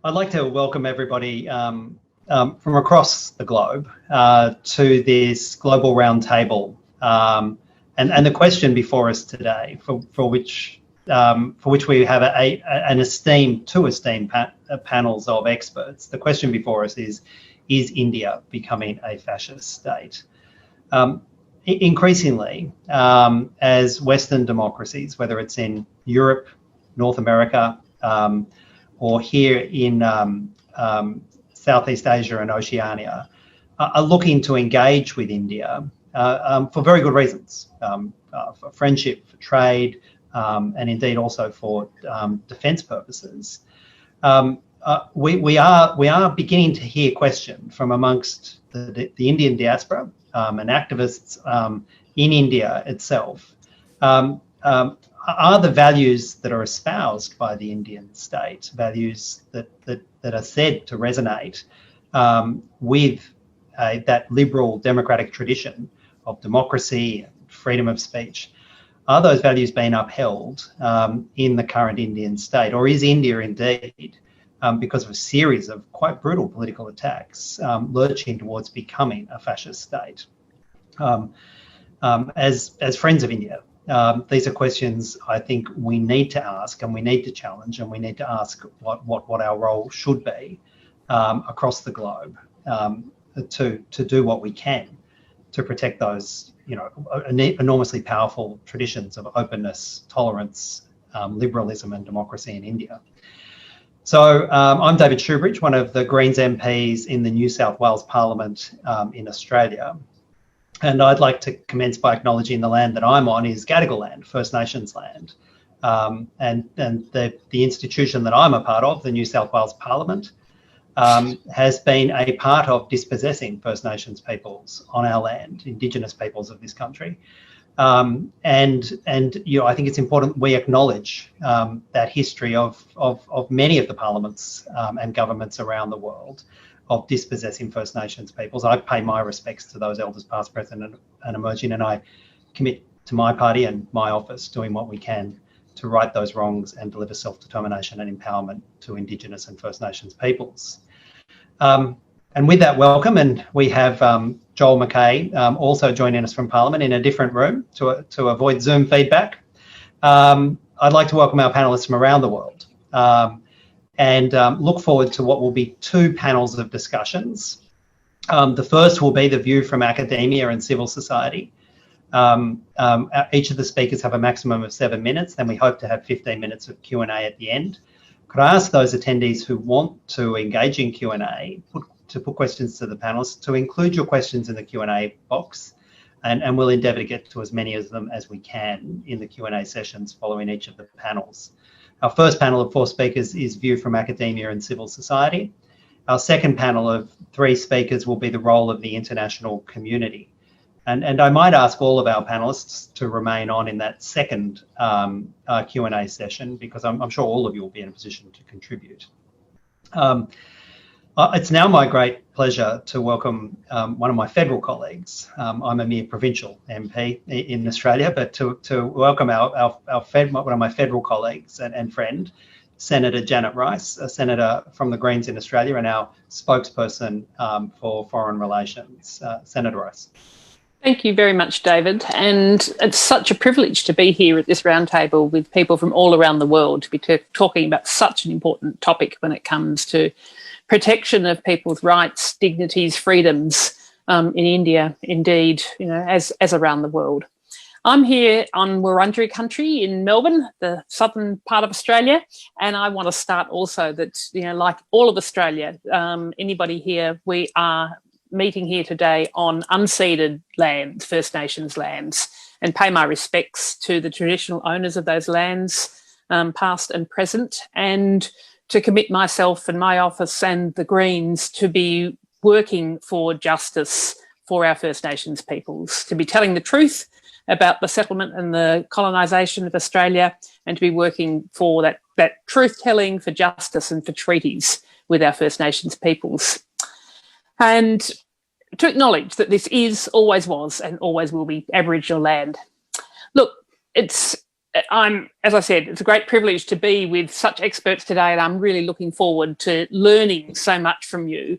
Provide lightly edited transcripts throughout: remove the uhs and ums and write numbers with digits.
I'd like to welcome everybody from across the globe to this global roundtable, and the question before us today, for which we have two esteemed panels of experts. The question before us is India becoming a fascist state? Increasingly, as Western democracies, whether it's in Europe, North America, or here in Southeast Asia and Oceania, are looking to engage with India for very good reasons, for friendship, for trade, and indeed also for defence purposes. We are beginning to hear question from amongst the Indian diaspora and activists in India itself. Are the values that are espoused by the Indian state, values that are said to resonate with that liberal democratic tradition of democracy and freedom of speech, are those values being upheld in the current Indian state? Or is India indeed, because of a series of quite brutal political attacks, lurching towards becoming a fascist state? As friends of India, these are questions I think we need to ask, and we need to challenge, and we need to ask what our role should be across the globe to do what we can to protect those, enormously powerful traditions of openness, tolerance, liberalism, and democracy in India. So I'm David Shoebridge, one of the Greens MPs in the New South Wales Parliament in Australia. And I'd like to commence by acknowledging the land that I'm on is Gadigal land, First Nations land. And the institution that I'm a part of, the New South Wales Parliament, has been a part of dispossessing First Nations peoples on our land, Indigenous peoples of this country. And I think it's important we acknowledge that history of many of the parliaments and governments around the world of dispossessing First Nations peoples. I pay my respects to those elders past, present and emerging, and I commit to my party and my office doing what we can to right those wrongs and deliver self-determination and empowerment to Indigenous and First Nations peoples. And with that, welcome, and we have Joel McKay also joining us from Parliament in a different room to avoid Zoom feedback. I'd like to welcome our panellists from around the world. And look forward to what will be two panels of discussions. The first will be the view from academia and civil society. Each of the speakers have a maximum of 7 minutes, then we hope to have 15 minutes of Q&A at the end. Could I ask those attendees who want to engage in Q&A to put questions to the panelists to include your questions in the Q&A box, and we'll endeavour to get to as many of them as we can in the Q&A sessions following each of the panels. Our first panel of 4 speakers is View from Academia and Civil Society. Our second panel of 3 speakers will be the role of the international community. And I might ask all of our panellists to remain on in that second Q&A session, because I'm sure all of you will be in a position to contribute. It's now my great pleasure to welcome one of my federal colleagues. I'm a mere provincial MP in Australia, but to welcome one of my federal colleagues and friend, Senator Janet Rice, a senator from the Greens in Australia and our spokesperson for foreign relations. Senator Rice. Thank you very much, David. And it's such a privilege to be here at this roundtable with people from all around the world to be talking about such an important topic when it comes to protection of people's rights, dignities, freedoms in India, indeed, as around the world. I'm here on Wurundjeri country in Melbourne, the southern part of Australia, and I want to start also that, like all of Australia, anybody here, we are meeting here today on unceded lands, First Nations lands, and pay my respects to the traditional owners of those lands, past and present, and to commit myself and my office and the Greens to be working for justice for our First Nations peoples, to be telling the truth about the settlement and the colonisation of Australia, and to be working for that truth-telling, for justice and for treaties with our First Nations peoples. And to acknowledge that this is, always was and always will be Aboriginal land. Look, it's as I said, it's a great privilege to be with such experts today, and I'm really looking forward to learning so much from you.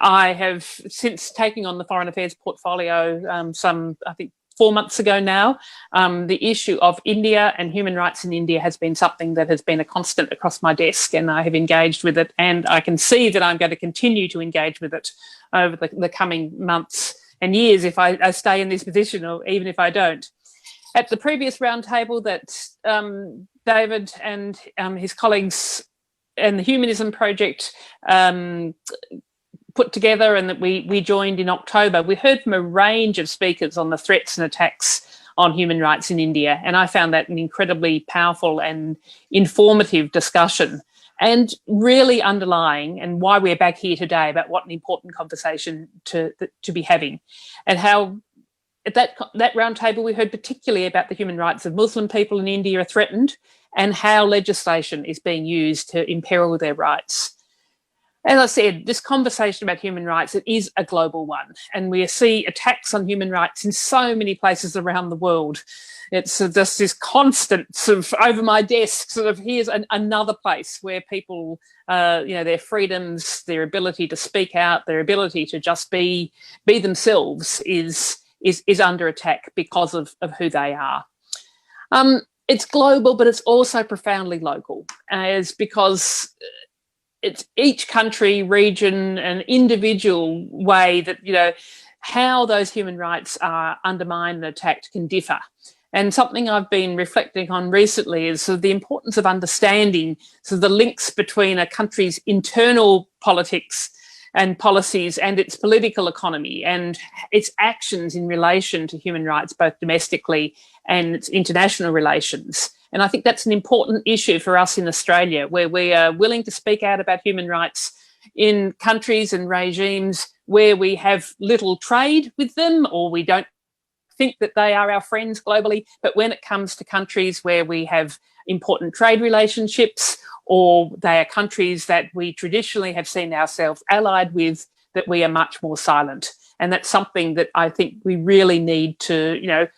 I have, since taking on the Foreign Affairs portfolio I think 4 months ago now, the issue of India and human rights in India has been something that has been a constant across my desk, and I have engaged with it, and I can see that I'm going to continue to engage with it over the coming months and years if I stay in this position, or even if I don't. At the previous roundtable that David and his colleagues and the Humanism Project put together and that we joined in October, we heard from a range of speakers on the threats and attacks on human rights in India, and I found that an incredibly powerful and informative discussion, and really underlying and why we're back here today about what an important conversation to be having, and how at that roundtable we heard particularly about the human rights of Muslim people in India are threatened, and how legislation is being used to imperil their rights. As I said, this conversation about human rights, it is a global one, and we see attacks on human rights in so many places around the world. It's just this constant sort of over my desk, sort of here's another place where people, their freedoms, their ability to speak out, their ability to just be themselves is under attack because of who they are. It's global, but it's also profoundly local, because it's each country, region, and individual way that, how those human rights are undermined and attacked can differ. And something I've been reflecting on recently is sort of the importance of understanding sort of the links between a country's internal politics and policies and its political economy and its actions in relation to human rights, both domestically and its international relations. And I think that's an important issue for us in Australia, where we are willing to speak out about human rights in countries and regimes where we have little trade with them, or we don't think that they are our friends globally. But when it comes to countries where we have important trade relationships, or they are countries that we traditionally have seen ourselves allied with, that we are much more silent. And that's something that I think we really need to,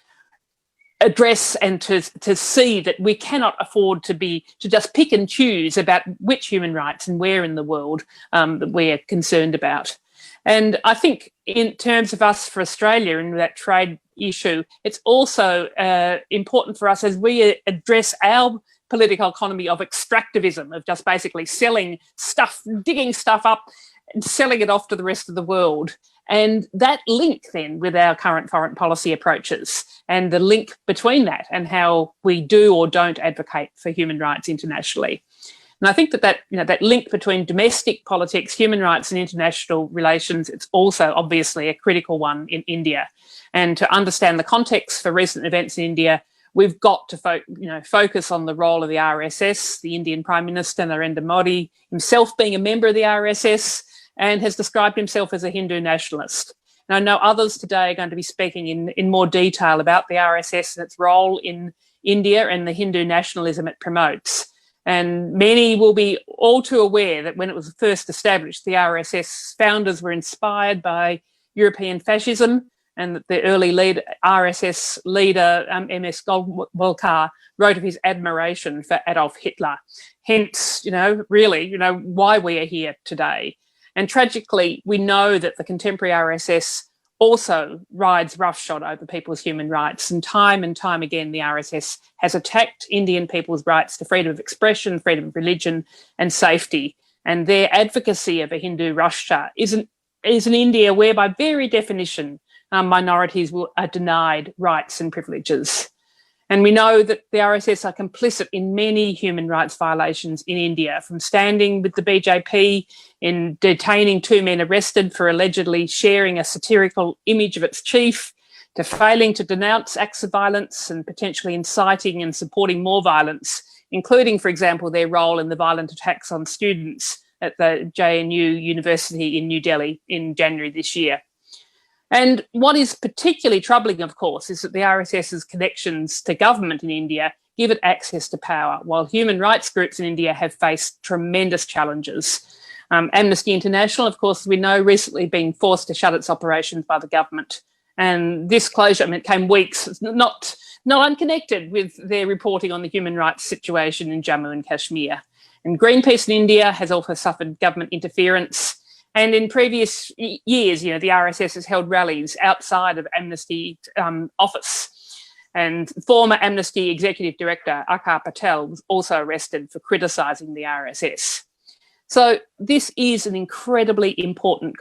address, and to see that we cannot afford to just pick and choose about which human rights and where in the world that we're concerned about. And I think in terms of us for Australia and that trade issue, it's also important for us as we address our political economy of extractivism, of just basically selling stuff, digging stuff up and selling it off to the rest of the world. And that link then with our current foreign policy approaches, and the link between that and how we do or don't advocate for human rights internationally. And I think that link between domestic politics, human rights and international relations, it's also obviously a critical one in India. And to understand the context for recent events in India, we've got to focus on the role of the RSS, the Indian Prime Minister Narendra Modi, himself being a member of the RSS, and has described himself as a Hindu nationalist. And I know others today are going to be speaking in more detail about the RSS and its role in India and the Hindu nationalism it promotes. And many will be all too aware that when it was first established, the RSS founders were inspired by European fascism, and that the early RSS leader, MS Golwalkar, wrote of his admiration for Adolf Hitler. Hence, really, why we are here today. And tragically, we know that the contemporary RSS also rides roughshod over people's human rights. And time again, the RSS has attacked Indian people's rights to freedom of expression, freedom of religion and safety. And their advocacy of a Hindu Rashtra is an India where, by very definition, minorities are denied rights and privileges. And we know that the RSS are complicit in many human rights violations in India, from standing with the BJP in detaining 2 men arrested for allegedly sharing a satirical image of its chief, to failing to denounce acts of violence and potentially inciting and supporting more violence, including, for example, their role in the violent attacks on students at the JNU University in New Delhi in January this year. And what is particularly troubling, of course, is that the RSS's connections to government in India give it access to power, while human rights groups in India have faced tremendous challenges. Amnesty International, of course, as we know, recently been forced to shut its operations by the government. And this closure, it came weeks, not not unconnected with their reporting on the human rights situation in Jammu and Kashmir. And Greenpeace in India has also suffered government interference. And in previous years, you know, the RSS has held rallies outside of Amnesty office. And former Amnesty Executive Director Akar Patel was also arrested for criticising the RSS. So this is an incredibly important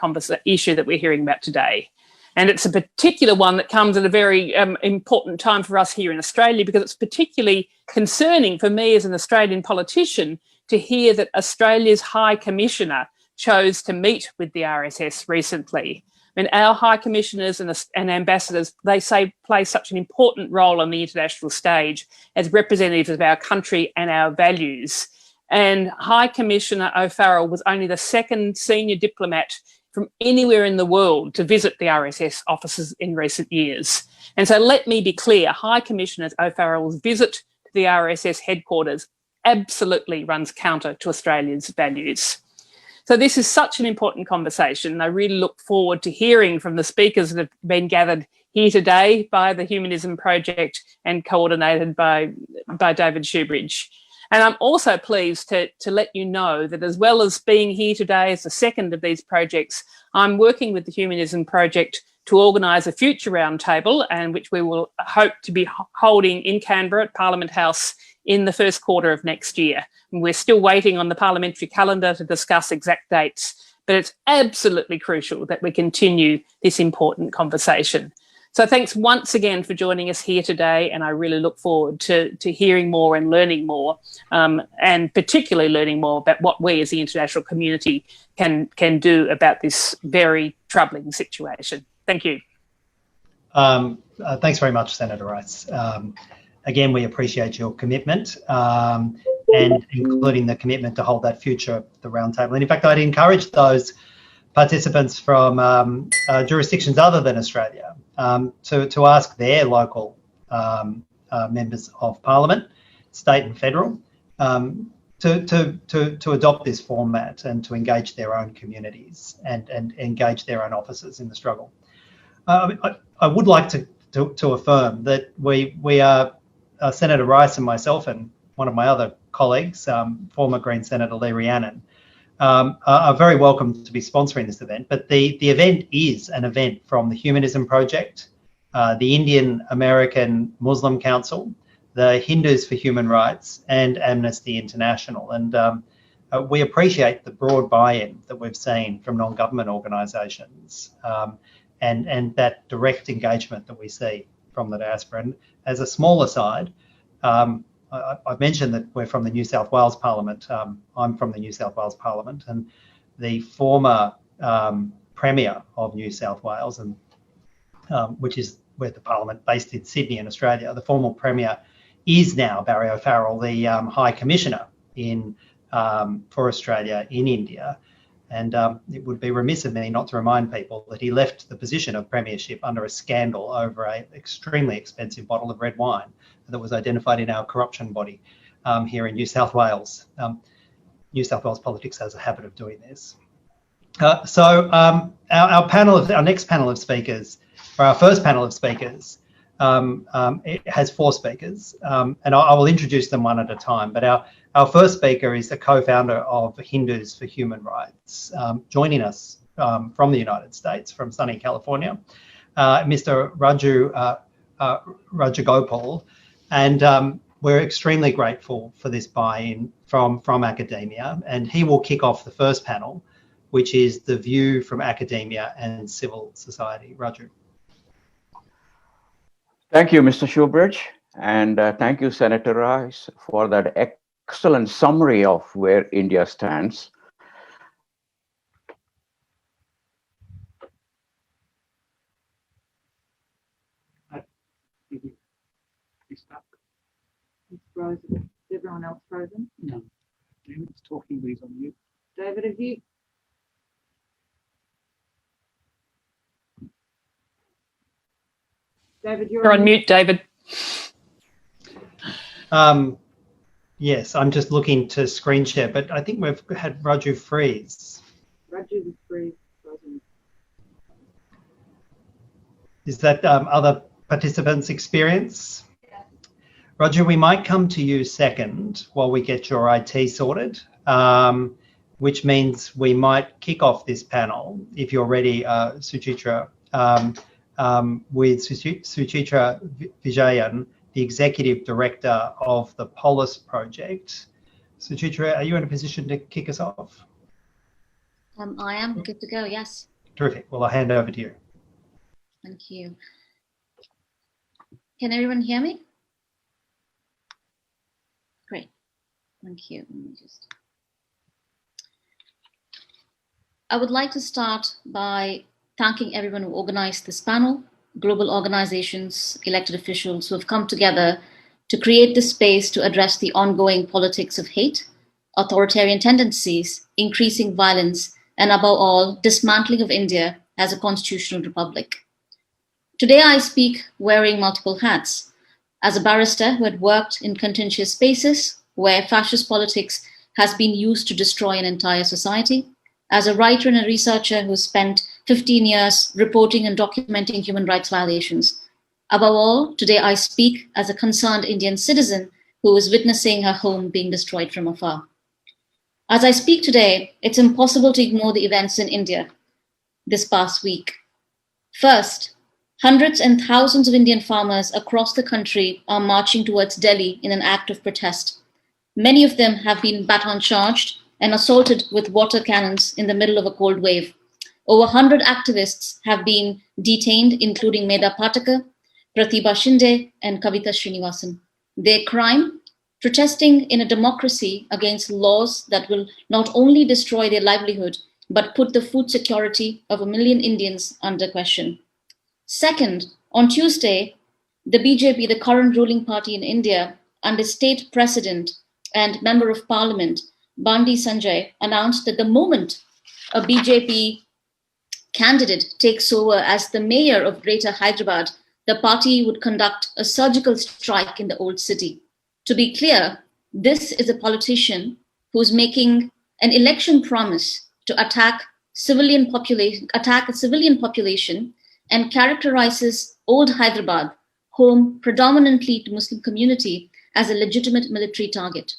issue that we're hearing about today. And it's a particular one that comes at a very important time for us here in Australia, because it's particularly concerning for me as an Australian politician to hear that Australia's High Commissioner chose to meet with the RSS recently. I mean, our High Commissioners and ambassadors, they say, play such an important role on the international stage as representatives of our country and our values. And High Commissioner O'Farrell was only the second senior diplomat from anywhere in the world to visit the RSS offices in recent years. And so let me be clear, High Commissioner O'Farrell's visit to the RSS headquarters absolutely runs counter to Australia's values. So this is such an important conversation. I really look forward to hearing from the speakers that have been gathered here today by the Humanism Project and coordinated by David Shoebridge. And I'm also pleased to let you know that, as well as being here today as the second of these projects, I'm working with the Humanism Project to organise a future roundtable, and which we will hope to be holding in Canberra at Parliament House in the first quarter of next year. And we're still waiting on the parliamentary calendar to discuss exact dates, but it's absolutely crucial that we continue this important conversation. So thanks once again for joining us here today, and I really look forward to hearing more and learning more, and particularly learning more about what we as the international community can do about this very troubling situation. Thank you. Thanks very much, Senator Rice. Again, we appreciate your commitment, and including the commitment to hold that future the roundtable. And in fact, I'd encourage those participants from jurisdictions other than Australia to ask their local members of Parliament, state and federal, to adopt this format and to engage their own communities and engage their own officers in the struggle. I would like to affirm that we are, Senator Rice and myself and one of my other colleagues, former Green Senator Lee Rhiannon, are very welcome to be sponsoring this event. But the event is an event from the Humanism Project, the Indian American Muslim Council, the Hindus for Human Rights, and Amnesty International. And we appreciate the broad buy-in that we've seen from non-government organisations, and that direct engagement that we see from the diaspora. And as a small aside, I've mentioned that we're from the New South Wales Parliament. I'm from the New South Wales Parliament, and the former Premier of New South Wales, and which is where the Parliament based in Sydney in Australia, the former Premier is now Barry O'Farrell, the High Commissioner for Australia in India. And it would be remiss of me not to remind people that he left the position of premiership under a scandal over an extremely expensive bottle of red wine that was identified in our corruption body here in New South Wales. New South Wales politics has a habit of doing this. So our next panel of speakers, or our first panel of speakers, it has 4 speakers, and I will introduce them one at a time. But our first speaker is the co-founder of Hindus for Human Rights, joining us from the United States, from sunny California, Mr. Rajagopal. And we're extremely grateful for this buy-in from academia. And he will kick off the first panel, which is the view from academia and civil society. Raju. Thank you, Mr. Shoebridge, and thank you, Senator Rice, for that excellent summary of where India stands. He's frozen. Is everyone else frozen? No. David's talking, but he's on mute. David, have you? David, you're on mute, David. Yes, I'm just looking to screen share, but I think we've had Raju freeze. Raju is frozen. Is that other participants' experience? Yeah. Raju, we might come to you second while we get your IT sorted, which means we might kick off this panel, if you're ready, Suchitra, with Suchitra Vijayan, the Executive Director of the Polis project. Suchitra, are you in a position to kick us off? I am good to go, yes. Terrific. Well, I'll hand over to you. Thank you. Can everyone hear me? Great. Thank you. I would like to start by thanking everyone who organized this panel, global organizations, elected officials who have come together to create this space to address the ongoing politics of hate, authoritarian tendencies, increasing violence, and above all, dismantling of India as a constitutional republic. Today, I speak wearing multiple hats. As a barrister who had worked in contentious spaces where fascist politics has been used to destroy an entire society, as a writer and a researcher who spent 15 years reporting and documenting human rights violations. Above all, today I speak as a concerned Indian citizen who is witnessing her home being destroyed from afar. As I speak today, it's impossible to ignore the events in India this past week. First, hundreds and thousands of Indian farmers across the country are marching towards Delhi in an act of protest. Many of them have been baton charged and assaulted with water cannons in the middle of a cold wave. Over 100 activists have been detained, including Medha Patakar, Pratibha Shinde, and Kavita Srinivasan. Their crime? Protesting in a democracy against laws that will not only destroy their livelihood, but put the food security of 1 million Indians under question. Second, on Tuesday, the BJP, the current ruling party in India, under state president and member of parliament, Bandi Sanjay, announced that the moment a BJP candidate takes over as the mayor of Greater Hyderabad, the party would conduct a surgical strike in the old city. To be clear, this is a politician who's making an election promise to attack a civilian population and characterizes old Hyderabad, home predominantly to Muslim community, as a legitimate military target.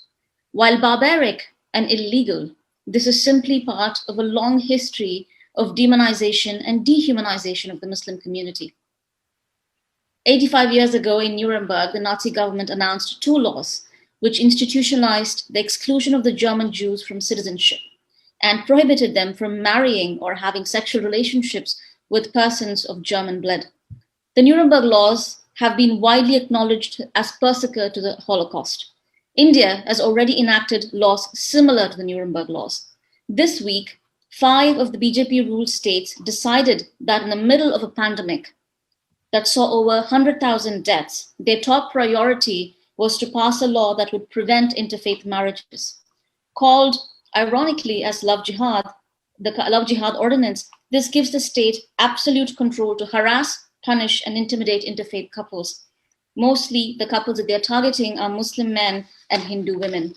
While barbaric and illegal, this is simply part of a long history of demonization and dehumanization of the Muslim community. 85 years ago in Nuremberg, the Nazi government announced 2 laws which institutionalized the exclusion of the German Jews from citizenship and prohibited them from marrying or having sexual relationships with persons of German blood. The Nuremberg laws have been widely acknowledged as precursor to the Holocaust. India has already enacted laws similar to the Nuremberg laws. This week, 5 of the BJP-ruled states decided that in the middle of a pandemic that saw over 100,000 deaths, their top priority was to pass a law that would prevent interfaith marriages. Called, ironically, as Love Jihad, the Love Jihad Ordinance, this gives the state absolute control to harass, punish, and intimidate interfaith couples. Mostly, the couples that they're targeting are Muslim men and Hindu women.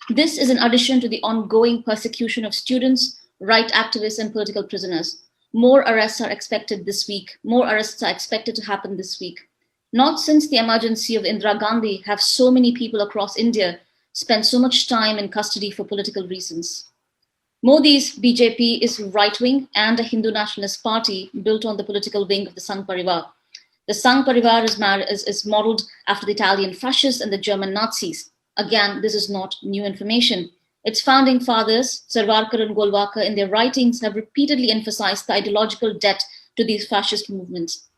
This is in addition to the ongoing persecution of students, right activists, and political prisoners. More arrests are expected this week. More arrests are expected to happen this week. Not since the emergency of Indira Gandhi have so many people across India spent so much time in custody for political reasons. Modi's BJP is right-wing and a Hindu nationalist party built on the political wing of the Sangh Parivar. The Sangh Parivar is modeled after the Italian fascists and the German Nazis. Again, this is not new information. Its founding fathers, Sarwarkar and Golwalkar, in their writings have repeatedly emphasized the ideological debt to these fascist movements.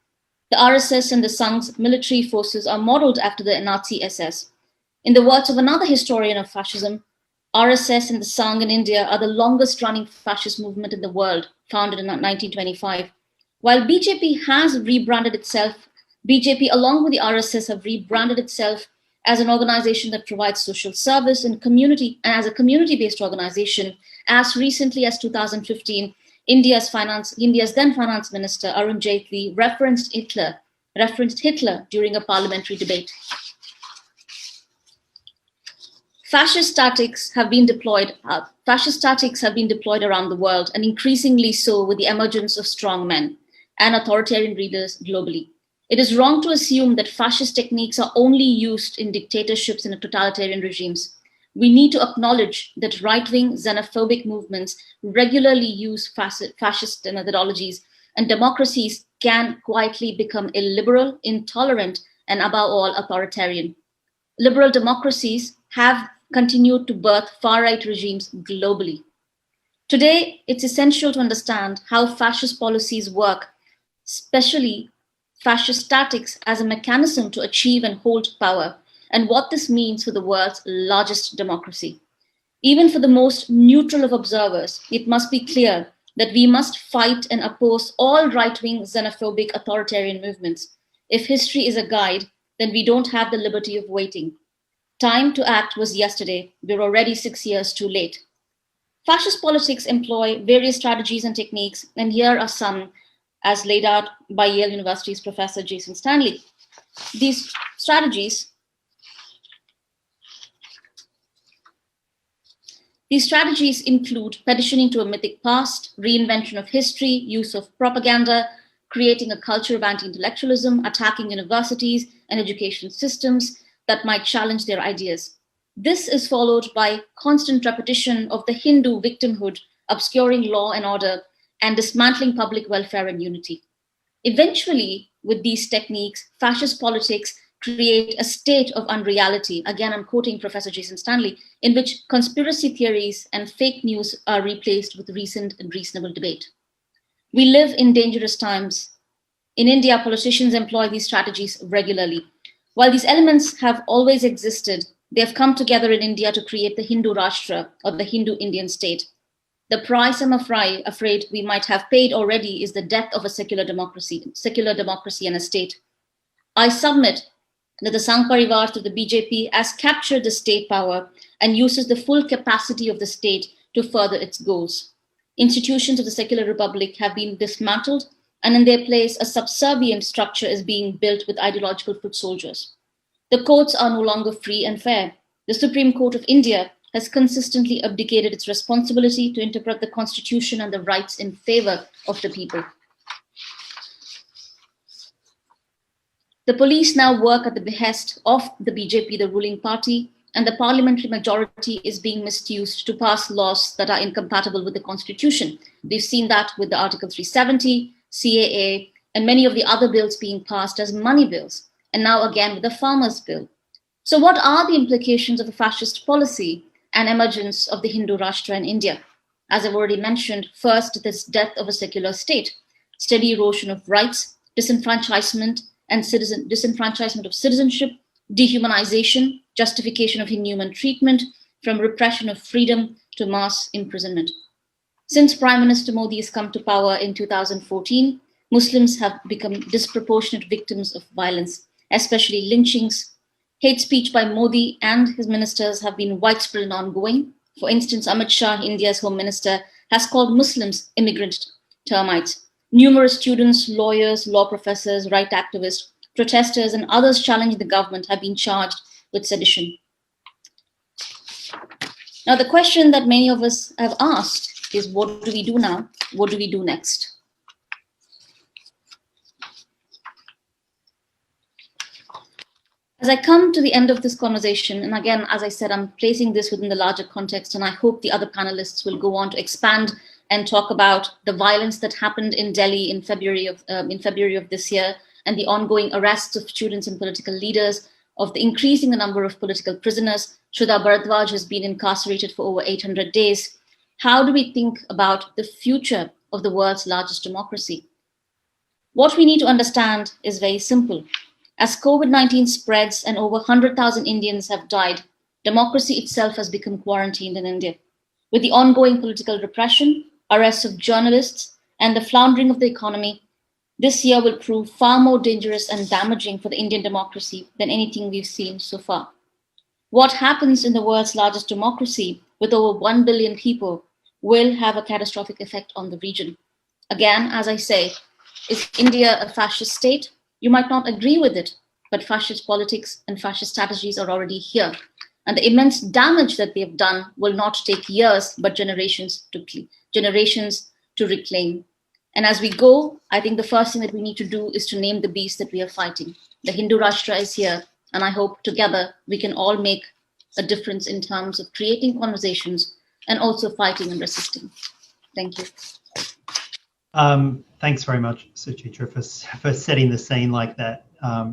The RSS and the Sangh's military forces are modeled after the Nazi SS. In the words of another historian of fascism, RSS and the Sangh in India are the longest running fascist movement in the world, founded in 1925. While BJP has rebranded itself, BJP along with the RSS have rebranded itself as an organization that provides social service and community, and as a community-based organization. As recently as 2015, India's then finance minister Arun Jaitley referenced Hitler during a parliamentary debate. Fascist tactics have been deployed around the world, and increasingly so with the emergence of strong men and authoritarian leaders globally. It is wrong to assume that fascist techniques are only used in dictatorships and totalitarian regimes. We need to acknowledge that right-wing xenophobic movements regularly use fascist methodologies, and democracies can quietly become illiberal, intolerant, and above all, authoritarian. Liberal democracies have continued to birth far-right regimes globally. Today, it's essential to understand how fascist policies work, especially fascist tactics as a mechanism to achieve and hold power, and what this means for the world's largest democracy. Even for the most neutral of observers, it must be clear that we must fight and oppose all right-wing xenophobic authoritarian movements. If history is a guide, then we don't have the liberty of waiting. Time to act was yesterday. We're already 6 years too late. Fascist politics employ various strategies and techniques, and here are some as laid out by Yale University's Professor Jason Stanley. These strategies include petitioning to a mythic past, reinvention of history, use of propaganda, creating a culture of anti-intellectualism, attacking universities and education systems that might challenge their ideas. This is followed by constant repetition of the Hindu victimhood, obscuring law and order, and dismantling public welfare and unity. Eventually, with these techniques, fascist politics create a state of unreality. Again, I'm quoting Professor Jason Stanley, in which conspiracy theories and fake news are replaced with reasoned and reasonable debate. We live in dangerous times. In India, politicians employ these strategies regularly. While these elements have always existed, they have come together in India to create the Hindu Rashtra, or the Hindu Indian state. The price I'm afraid we might have paid already is the death of a secular democracy and a state. I submit that the Sangh Parivar through the BJP has captured the state power and uses the full capacity of the state to further its goals. Institutions of the secular republic have been dismantled, and in their place, a subservient structure is being built with ideological foot soldiers. The courts are no longer free and fair. The Supreme Court of India has consistently abdicated its responsibility to interpret the constitution and the rights in favor of the people. The police now work at the behest of the BJP, the ruling party, and the parliamentary majority is being misused to pass laws that are incompatible with the constitution. We've seen that with the Article 370, CAA, and many of the other bills being passed as money bills, and now again with the Farmers' Bill. So what are the implications of a fascist policy and emergence of the Hindu Rashtra in India? As I've already mentioned, first, this death of a secular state, steady erosion of rights, disenfranchisement of citizenship, dehumanization, justification of inhuman treatment, from repression of freedom to mass imprisonment. Since Prime Minister Modi has come to power in 2014, Muslims have become disproportionate victims of violence, especially lynchings. Hate speech by Modi and his ministers have been widespread and ongoing. For instance, Amit Shah, India's Home Minister, has called Muslims immigrant termites. Numerous students, lawyers, law professors, right activists, protesters, and others challenging the government have been charged with sedition. Now, the question that many of us have asked is, what do we do now? What do we do next? As I come to the end of this conversation, and again, as I said, I'm placing this within the larger context, and I hope the other panelists will go on to expand and talk about the violence that happened in Delhi in February of this year, and the ongoing arrests of students and political leaders, of the increasing the number of political prisoners. Shudha Bharadwaj has been incarcerated for over 800 days. How do we think about the future of the world's largest democracy? What we need to understand is very simple. As COVID-19 spreads and over 100,000 Indians have died, democracy itself has become quarantined in India. With the ongoing political repression, arrests of journalists, and the floundering of the economy, this year will prove far more dangerous and damaging for the Indian democracy than anything we've seen so far. What happens in the world's largest democracy with over 1 billion people will have a catastrophic effect on the region. Again, as I say, is India a fascist state? You might not agree with it, but fascist politics and fascist strategies are already here. And the immense damage that they have done will not take years, but generations to reclaim. And as we go, I think the first thing that we need to do is to name the beast that we are fighting. The Hindu Rashtra is here, and I hope together we can all make a difference in terms of creating conversations and also fighting and resisting. Thank you. Thanks very much, Suchitra, for setting the scene like that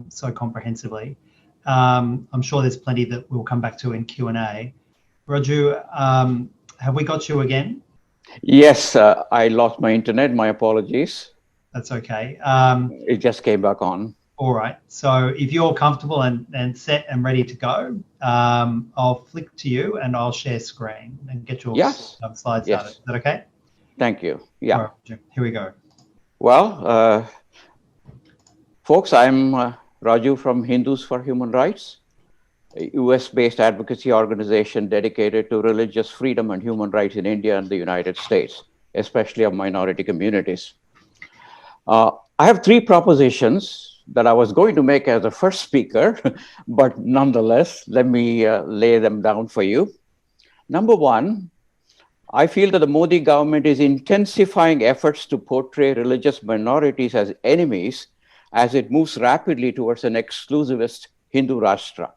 so comprehensively. I'm sure there's plenty that we'll come back to in Q&A. Raju, have we got you again? Yes, I lost my internet. My apologies. That's okay. It just came back on. All right. So if you're comfortable and set and ready to go, I'll flick to you and I'll share screen and get your slides started. Yes. Is that okay? Thank you. Yeah. All right, here we go. Well, folks, I'm Raju from Hindus for Human Rights, a US-based advocacy organization dedicated to religious freedom and human rights in India and the United States, especially of minority communities. I have 3 propositions that I was going to make as a first speaker, but nonetheless, let me lay them down for you. Number 1, I feel that the Modi government is intensifying efforts to portray religious minorities as enemies as it moves rapidly towards an exclusivist Hindu Rashtra.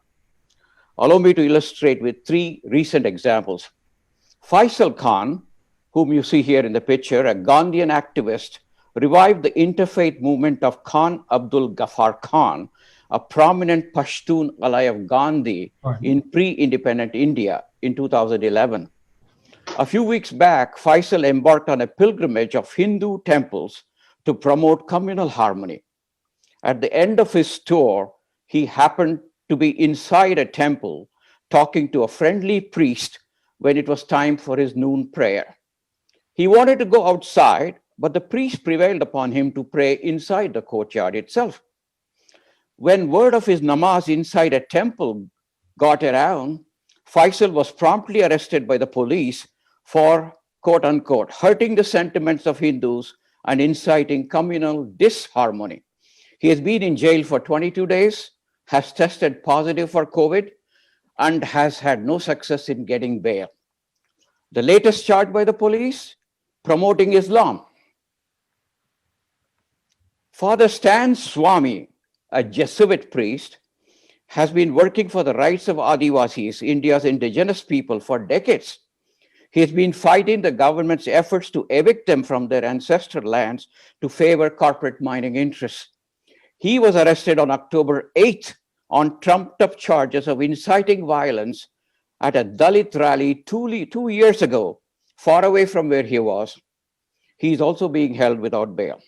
Allow me to illustrate with 3 recent examples. Faisal Khan, whom you see here in the picture, a Gandhian activist, revived the interfaith movement of Khan Abdul Ghaffar Khan, a prominent Pashtun ally of Gandhi in pre-independent India in 2011. A few weeks back, Faisal embarked on a pilgrimage of Hindu temples to promote communal harmony. At the end of his tour, he happened to be inside a temple talking to a friendly priest when it was time for his noon prayer. He wanted to go outside, but the priest prevailed upon him to pray inside the courtyard itself. When word of his namaz inside a temple got around, Faisal was promptly arrested by the police for, quote unquote, hurting the sentiments of Hindus and inciting communal disharmony. He has been in jail for 22 days, has tested positive for COVID, and has had no success in getting bail. The latest charge by the police, promoting Islam. Father Stan Swami, a Jesuit priest, has been working for the rights of Adivasis, India's indigenous people, for decades. He has been fighting the government's efforts to evict them from their ancestral lands to favor corporate mining interests. He was arrested on October 8th on trumped-up charges of inciting violence at a Dalit rally 2 years ago, far away from where he was. He is also being held without bail.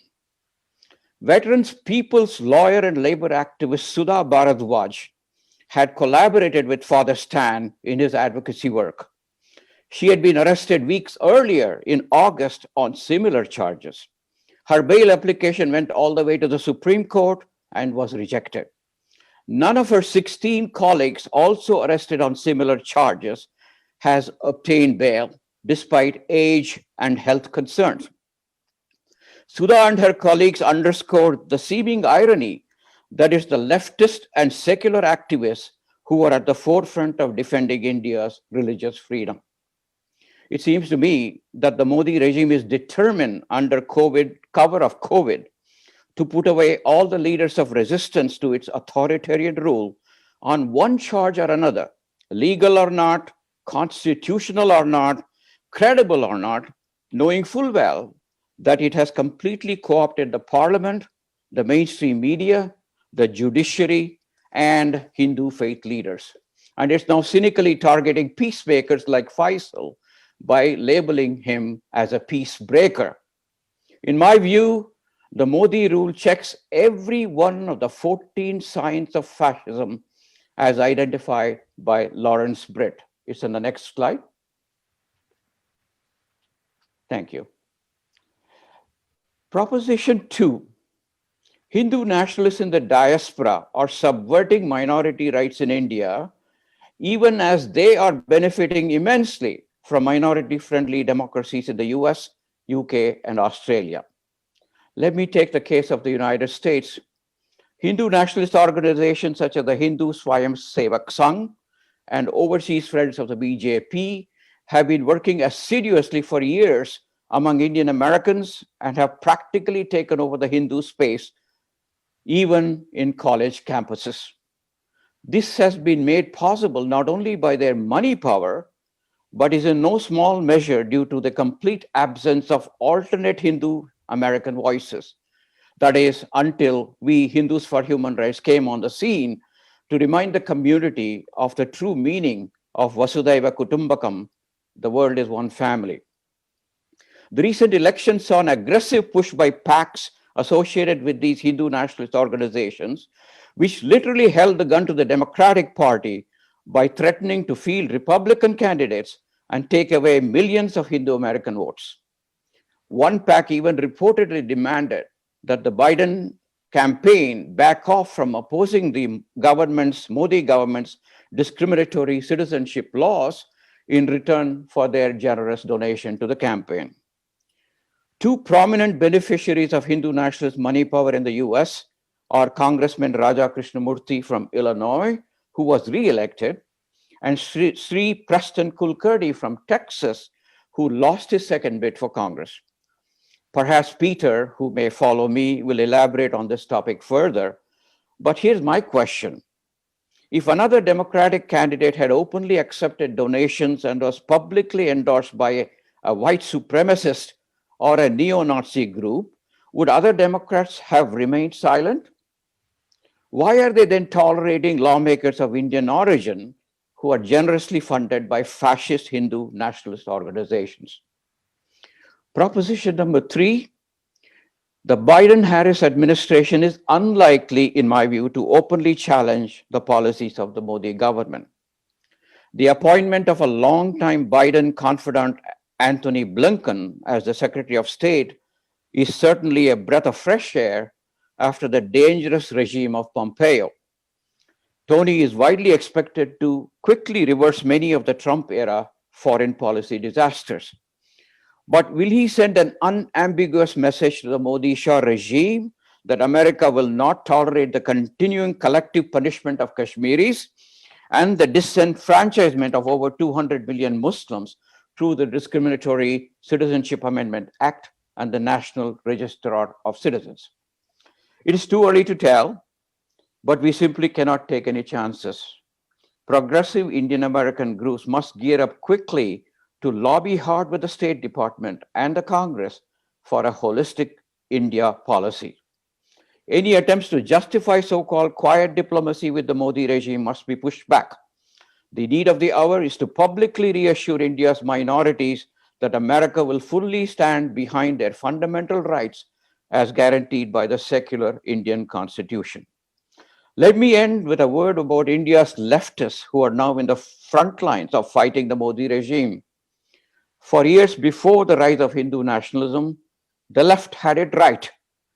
Veterans People's lawyer and labor activist Sudha Bharadwaj had collaborated with Father Stan in his advocacy work. She had been arrested weeks earlier in August on similar charges. Her bail application went all the way to the Supreme Court and was rejected. None of her 16 colleagues, also arrested on similar charges, has obtained bail despite age and health concerns. Sudha and her colleagues underscored the seeming irony that it's the leftist and secular activists who are at the forefront of defending India's religious freedom. It seems to me that the Modi regime is determined under cover of COVID to put away all the leaders of resistance to its authoritarian rule on one charge or another, legal or not, constitutional or not, credible or not, knowing full well that it has completely co-opted the parliament, the mainstream media, the judiciary, and Hindu faith leaders. And it's now cynically targeting peacemakers like Faisal by labeling him as a peace breaker. In my view, the Modi rule checks every one of the 14 signs of fascism as identified by Lawrence Britt. It's on the next slide. Thank you. Proposition 2, Hindu nationalists in the diaspora are subverting minority rights in India, even as they are benefiting immensely from minority-friendly democracies in the US, UK, and Australia. Let me take the case of the United States. Hindu nationalist organizations such as the Hindu Swayam Sevak Sangh and Overseas Friends of the BJP have been working assiduously for years among Indian Americans and have practically taken over the Hindu space, even in college campuses. This has been made possible not only by their money power, but is in no small measure due to the complete absence of alternate Hindu American voices. That is, until we Hindus for Human Rights came on the scene to remind the community of the true meaning of Vasudhaiva Kutumbakam, the world is one family. The recent election saw an aggressive push by PACs associated with these Hindu nationalist organizations, which literally held the gun to the Democratic Party by threatening to field Republican candidates and take away millions of Hindu American votes. One PAC even reportedly demanded that the Biden campaign back off from opposing the Modi government's discriminatory citizenship laws in return for their generous donation to the campaign. Two prominent beneficiaries of Hindu nationalist money power in the US are Congressman Raja Krishnamurthy from Illinois, who was re-elected, and Sri Preston Kulkarni from Texas, who lost his second bid for Congress. Perhaps Peter, who may follow me, will elaborate on this topic further. But here's my question. If another Democratic candidate had openly accepted donations and was publicly endorsed by a white supremacist or a neo-Nazi group, would other Democrats have remained silent? Why are they then tolerating lawmakers of Indian origin who are generously funded by fascist Hindu nationalist organizations? Proposition number 3, the Biden-Harris administration is unlikely, in my view, to openly challenge the policies of the Modi government. The appointment of a longtime Biden confidant, Anthony Blinken, as the Secretary of State is certainly a breath of fresh air after the dangerous regime of Pompeo. Tony is widely expected to quickly reverse many of the Trump-era foreign policy disasters. But will he send an unambiguous message to the Modi Shah regime that America will not tolerate the continuing collective punishment of Kashmiris and the disenfranchisement of over 200 million Muslims through the Discriminatory Citizenship Amendment Act and the National Register of Citizens? It is too early to tell, but we simply cannot take any chances. Progressive Indian American groups must gear up quickly to lobby hard with the State Department and the Congress for a holistic India policy. Any attempts to justify so-called quiet diplomacy with the Modi regime must be pushed back. The need of the hour is to publicly reassure India's minorities that America will fully stand behind their fundamental rights as guaranteed by the secular Indian Constitution. Let me end with a word about India's leftists who are now in the front lines of fighting the Modi regime. For years before the rise of Hindu nationalism, the left had it right,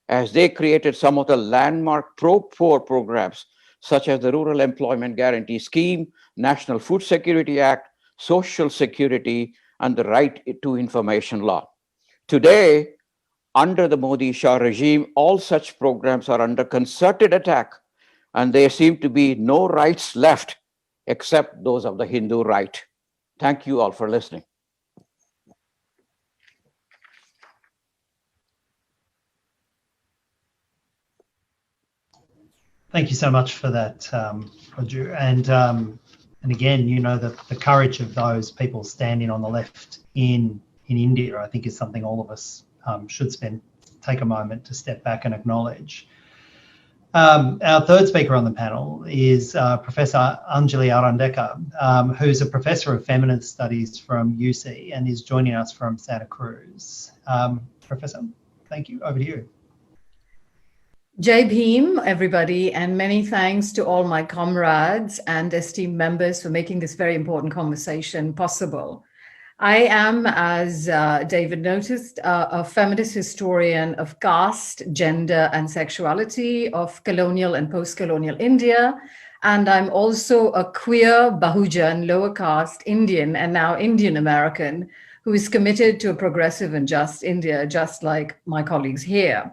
as they created some of the landmark pro-poor programs, such as the Rural Employment Guarantee Scheme, National Food Security Act, Social Security, and the Right to Information Law. Today, under the Modi Shah regime, all such programs are under concerted attack, and there seem to be no rights left except those of the Hindu right. Thank you all for listening. Thank you so much for that, Raju. And again, you know, the courage of those people standing on the left in India, I think, is something all of us should take a moment to step back and acknowledge. Our third speaker on the panel is Professor Anjali Arandekar, who's a professor of feminist studies from UC and is joining us from Santa Cruz. Professor, thank you. Over to you. Jai Bhim, everybody, and many thanks to all my comrades and esteemed members for making this very important conversation possible. I am, as David noticed, a feminist historian of caste, gender, and sexuality of colonial and post-colonial India. And I'm also a queer Bahujan, lower caste Indian, and now Indian American, who is committed to a progressive and just India, just like my colleagues here.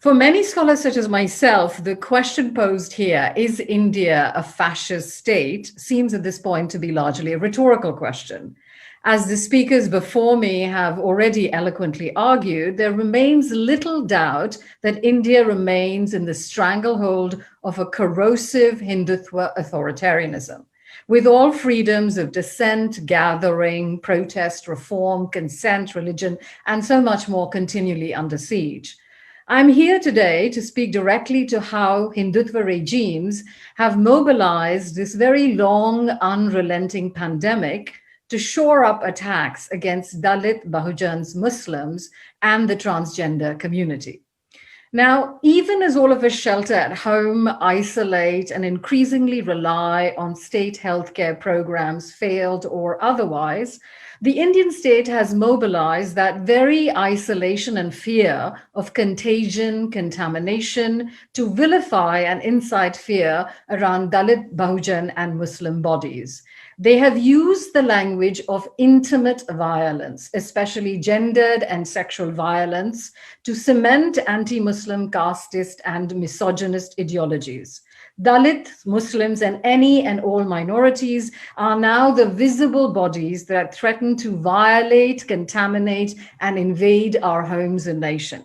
For many scholars such as myself, the question posed here, is India a fascist state, seems at this point to be largely a rhetorical question. As the speakers before me have already eloquently argued, there remains little doubt that India remains in the stranglehold of a corrosive Hindutva authoritarianism, with all freedoms of dissent, gathering, protest, reform, consent, religion, and so much more continually under siege. I'm here today to speak directly to how Hindutva regimes have mobilized this very long, unrelenting pandemic to shore up attacks against Dalit, Bahujans, Muslims, and the transgender community. Now, even as all of us shelter at home, isolate, and increasingly rely on state healthcare programs, failed or otherwise, the Indian state has mobilized that very isolation and fear of contagion, contamination, to vilify and incite fear around Dalit, Bahujan, and Muslim bodies. They have used the language of intimate violence, especially gendered and sexual violence, to cement anti-Muslim, casteist, and misogynist ideologies. Dalits, Muslims, and any and all minorities are now the visible bodies that threaten to violate, contaminate, and invade our homes and nation.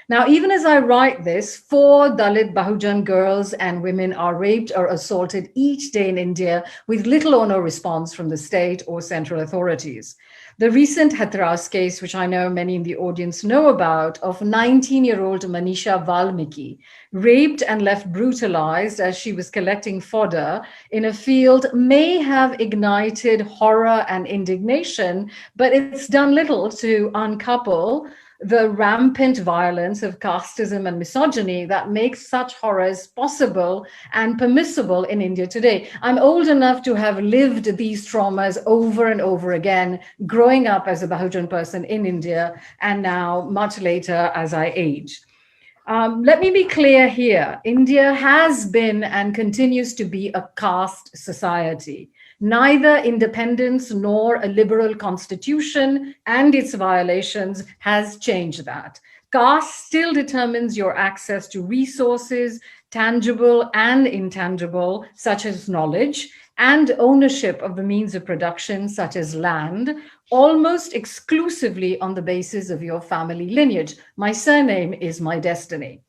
Now, even as I write this, 4 Dalit Bahujan girls and women are raped or assaulted each day in India with little or no response from the state or central authorities. The recent Hathras case, which I know many in the audience know about, of 19-year-old Manisha Valmiki, raped and left brutalized as she was collecting fodder in a field, may have ignited horror and indignation, but it's done little to uncouple the rampant violence of casteism and misogyny that makes such horrors possible and permissible in India today. I'm old enough to have lived these traumas over and over again, growing up as a Bahujan person in India, and now much later as I age. Let me be clear here. India has been and continues to be a caste society. Neither independence nor a liberal constitution and its violations has changed that. Caste still determines your access to resources, tangible and intangible, such as knowledge, and ownership of the means of production, such as land, almost exclusively on the basis of your family lineage. My surname is my destiny.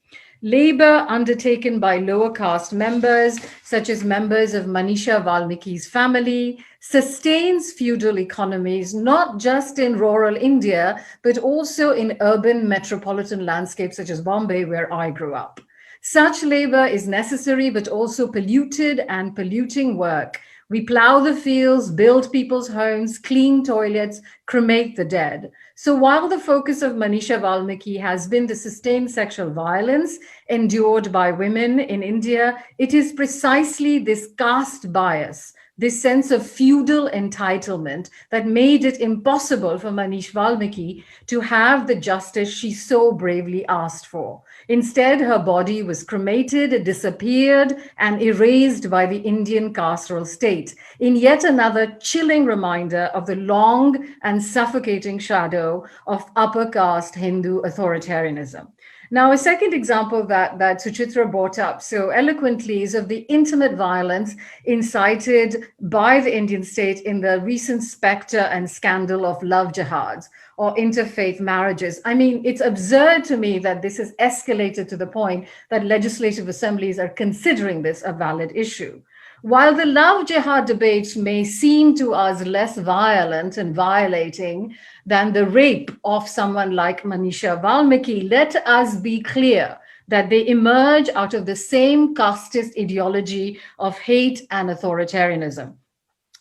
Labor undertaken by lower caste members, such as members of Manisha Valmiki's family, sustains feudal economies, not just in rural India, but also in urban metropolitan landscapes such as Bombay, where I grew up. Such labor is necessary, but also polluted and polluting work. We plow the fields, build people's homes, clean toilets, cremate the dead. So while the focus of Manisha Valmiki has been the sustained sexual violence endured by women in India, it is precisely this caste bias, this sense of feudal entitlement, that made it impossible for Manish Valmiki to have the justice she so bravely asked for. Instead, her body was cremated, disappeared, and erased by the Indian carceral state, in yet another chilling reminder of the long and suffocating shadow of upper caste Hindu authoritarianism. Now, a second example that Suchitra brought up so eloquently is of the intimate violence incited by the Indian state in the recent specter and scandal of love jihads or interfaith marriages. I mean, it's absurd to me that this has escalated to the point that legislative assemblies are considering this a valid issue. While the love jihad debates may seem to us less violent and violating than the rape of someone like Manisha Valmiki, let us be clear that they emerge out of the same casteist ideology of hate and authoritarianism.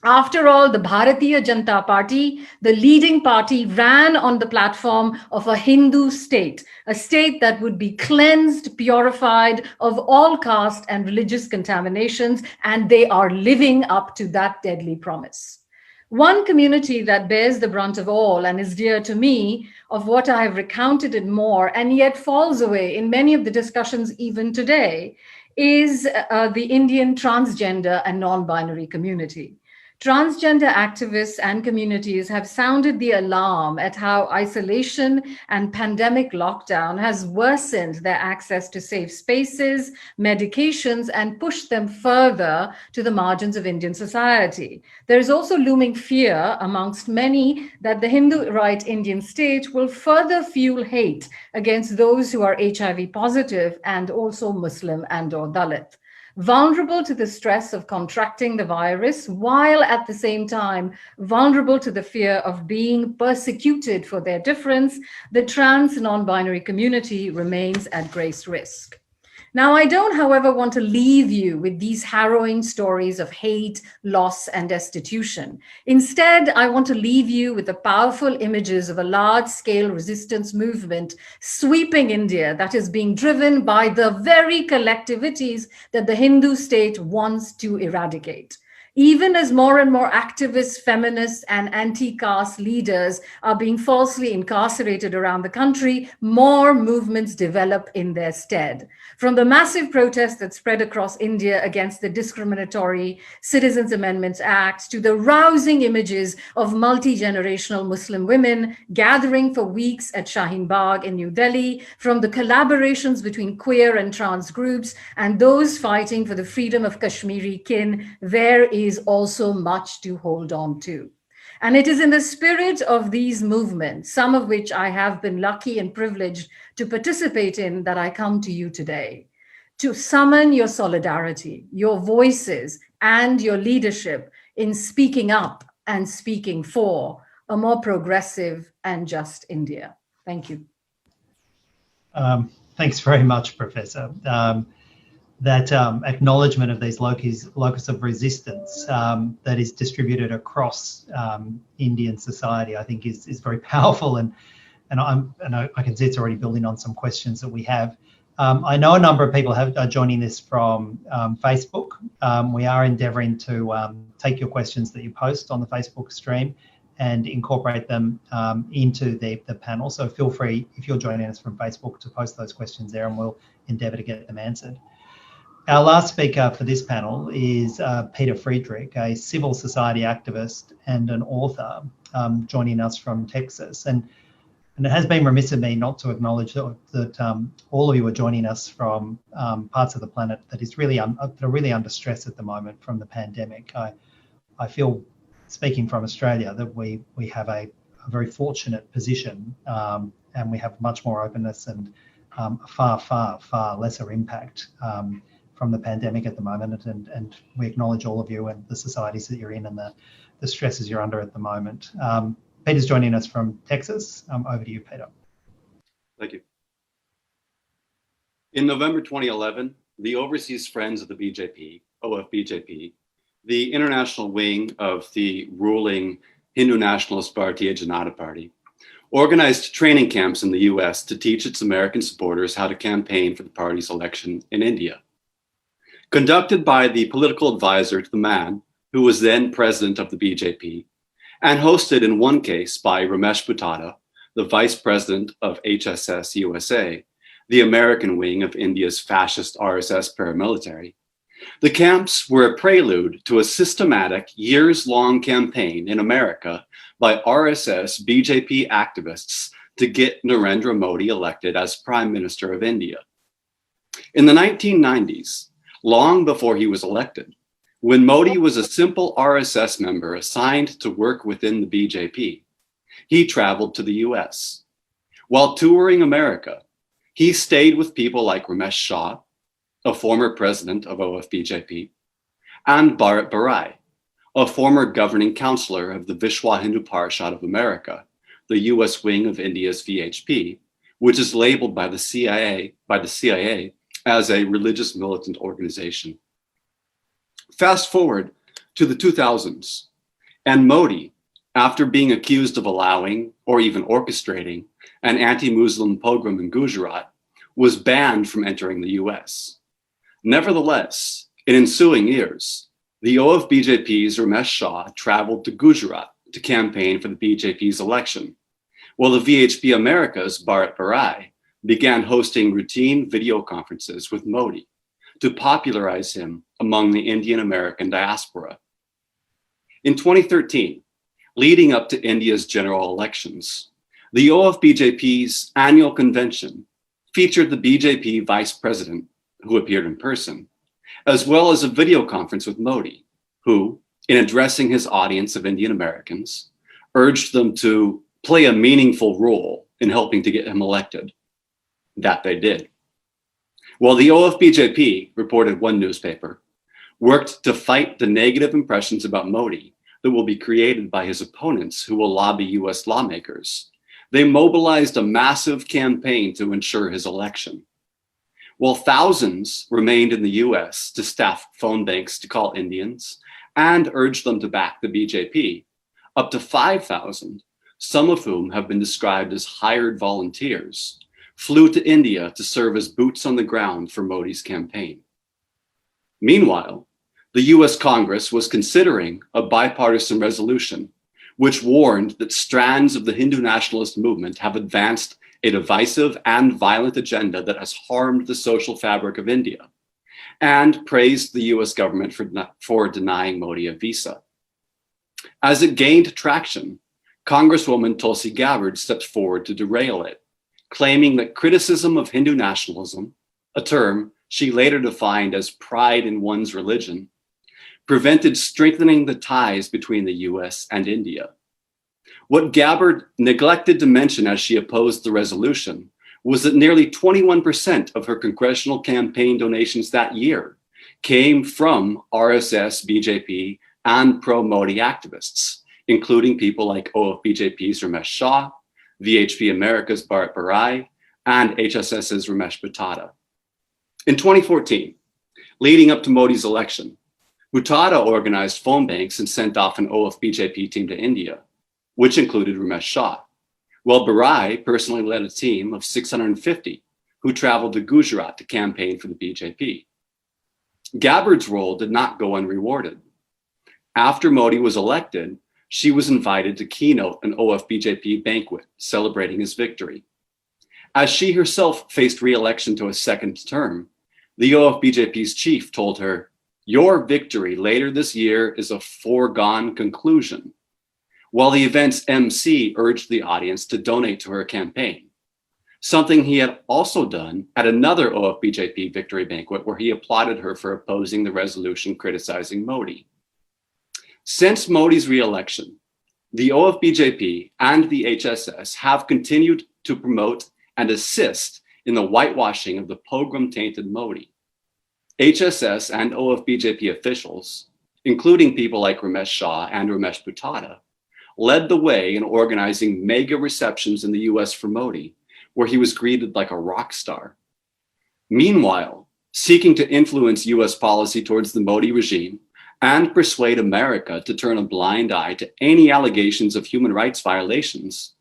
After all, the Bharatiya Janata Party, the leading party, ran on the platform of a Hindu state, a state that would be cleansed, purified of all caste and religious contaminations, and they are living up to that deadly promise. One community that bears the brunt of all and is dear to me, of what I have recounted and more, and yet falls away in many of the discussions even today, is the Indian transgender and non-binary community. Transgender activists and communities have sounded the alarm at how isolation and pandemic lockdown has worsened their access to safe spaces, medications, and pushed them further to the margins of Indian society. There is also looming fear amongst many that the Hindu right Indian state will further fuel hate against those who are HIV positive and also Muslim and or Dalit. Vulnerable to the stress of contracting the virus, while at the same time vulnerable to the fear of being persecuted for their difference, the trans non-binary community remains at great risk. Now, I don't, however, want to leave you with these harrowing stories of hate, loss, and destitution. Instead, I want to leave you with the powerful images of a large-scale resistance movement sweeping India that is being driven by the very collectivities that the Hindu state wants to eradicate. Even as more and more activists, feminists, and anti-caste leaders are being falsely incarcerated around the country, more movements develop in their stead. From the massive protests that spread across India against the discriminatory Citizens Amendments Act to the rousing images of multi-generational Muslim women gathering for weeks at Shaheen Bagh in New Delhi, from the collaborations between queer and trans groups and those fighting for the freedom of Kashmiri kin, there is also much to hold on to. And it is in the spirit of these movements, some of which I have been lucky and privileged to participate in, that I come to you today to summon your solidarity, your voices, and your leadership in speaking up and speaking for a more progressive and just India. Thank you. Thanks very much, Professor. That acknowledgement of these locus of resistance that is distributed across Indian society, I think, is very powerful, and I can see it's already building on some questions that we have. I know a number of people are joining this from Facebook. We are endeavouring to take your questions that you post on the Facebook stream and incorporate them into the panel. So feel free, if you're joining us from Facebook, to post those questions there, and we'll endeavour to get them answered. Our last speaker for this panel is Peter Friedrich, a civil society activist and an author, joining us from Texas. And it has been remiss of me not to acknowledge that all of you are joining us from parts of the planet that are really under stress at the moment from the pandemic. I feel, speaking from Australia, that we have a very fortunate position, and we have much more openness and far lesser impact from the pandemic at the moment, and we acknowledge all of you and the societies that you're in and the stresses you're under at the moment. Peter's joining us from Texas. Over to you, Peter. Thank you. In November 2011, the Overseas Friends of the BJP, OFBJP, the international wing of the ruling Hindu Nationalist Bharatiya Janata Party, organized training camps in the US to teach its American supporters how to campaign for the party's election in India. Conducted by the political advisor to the man who was then president of the BJP, and hosted in one case by Ramesh Buttada, the vice president of HSS USA, the American wing of India's fascist RSS paramilitary, the camps were a prelude to a systematic, years-long campaign in America by RSS BJP activists to get Narendra Modi elected as Prime Minister of India. In the 1990s, long before he was elected, when Modi was a simple RSS member assigned to work within the BJP, he traveled to the US. While touring America, he stayed with people like Ramesh Shah, a former president of OFBJP, and Bharat Barai, a former governing counselor of the Vishwa Hindu Parishad of America, the US wing of India's VHP, which is labeled by the CIA as a religious militant organization. Fast forward to the 2000s, and Modi, after being accused of allowing or even orchestrating an anti-Muslim pogrom in Gujarat, was banned from entering the US. Nevertheless, in ensuing years, the OFBJP's Ramesh Shah traveled to Gujarat to campaign for the BJP's election, while the VHP America's Bharat Barai began hosting routine video conferences with Modi to popularize him among the Indian American diaspora. In 2013, leading up to India's general elections, the OFBJP's annual convention featured the BJP vice president, who appeared in person, as well as a video conference with Modi, who, in addressing his audience of Indian Americans, urged them to play a meaningful role in helping to get him elected. That they did. While the OFBJP, reported one newspaper, worked to fight the negative impressions about Modi that will be created by his opponents who will lobby US lawmakers, they mobilized a massive campaign to ensure his election. While thousands remained in the US to staff phone banks to call Indians and urge them to back the BJP, up to 5,000, some of whom have been described as hired volunteers, flew to India to serve as boots on the ground for Modi's campaign. Meanwhile, the US Congress was considering a bipartisan resolution which warned that strands of the Hindu nationalist movement have advanced a divisive and violent agenda that has harmed the social fabric of India, and praised the US government for denying Modi a visa. As it gained traction, Congresswoman Tulsi Gabbard stepped forward to derail it, claiming that criticism of Hindu nationalism, a term she later defined as pride in one's religion, prevented strengthening the ties between the US and India. What Gabbard neglected to mention as she opposed the resolution was that nearly 21% of her congressional campaign donations that year came from RSS, BJP, and pro-Modi activists, including people like OFBJP's Ramesh Shah, VHP America's Bharat Barai, and HSS's Ramesh Buttada. In 2014, leading up to Modi's election, Buttada organized phone banks and sent off an OFBJP team to India, which included Ramesh Shah, while Barai personally led a team of 650 who traveled to Gujarat to campaign for the BJP. Gabbard's role did not go unrewarded. After Modi was elected, she was invited to keynote an OFBJP banquet celebrating his victory. As she herself faced re-election to a second term, the OFBJP's chief told her, "Your victory later this year is a foregone conclusion," while the event's MC urged the audience to donate to her campaign, something he had also done at another OFBJP victory banquet where he applauded her for opposing the resolution criticizing Modi. Since Modi's re-election, the OFBJP and the HSS have continued to promote and assist in the whitewashing of the pogrom-tainted Modi. HSS and OFBJP officials, including people like Ramesh Shah and Ramesh Buttada, led the way in organizing mega receptions in the US for Modi, where he was greeted like a rock star. Meanwhile, seeking to influence US policy towards the Modi regime and persuade America to turn a blind eye to any allegations of human rights violations,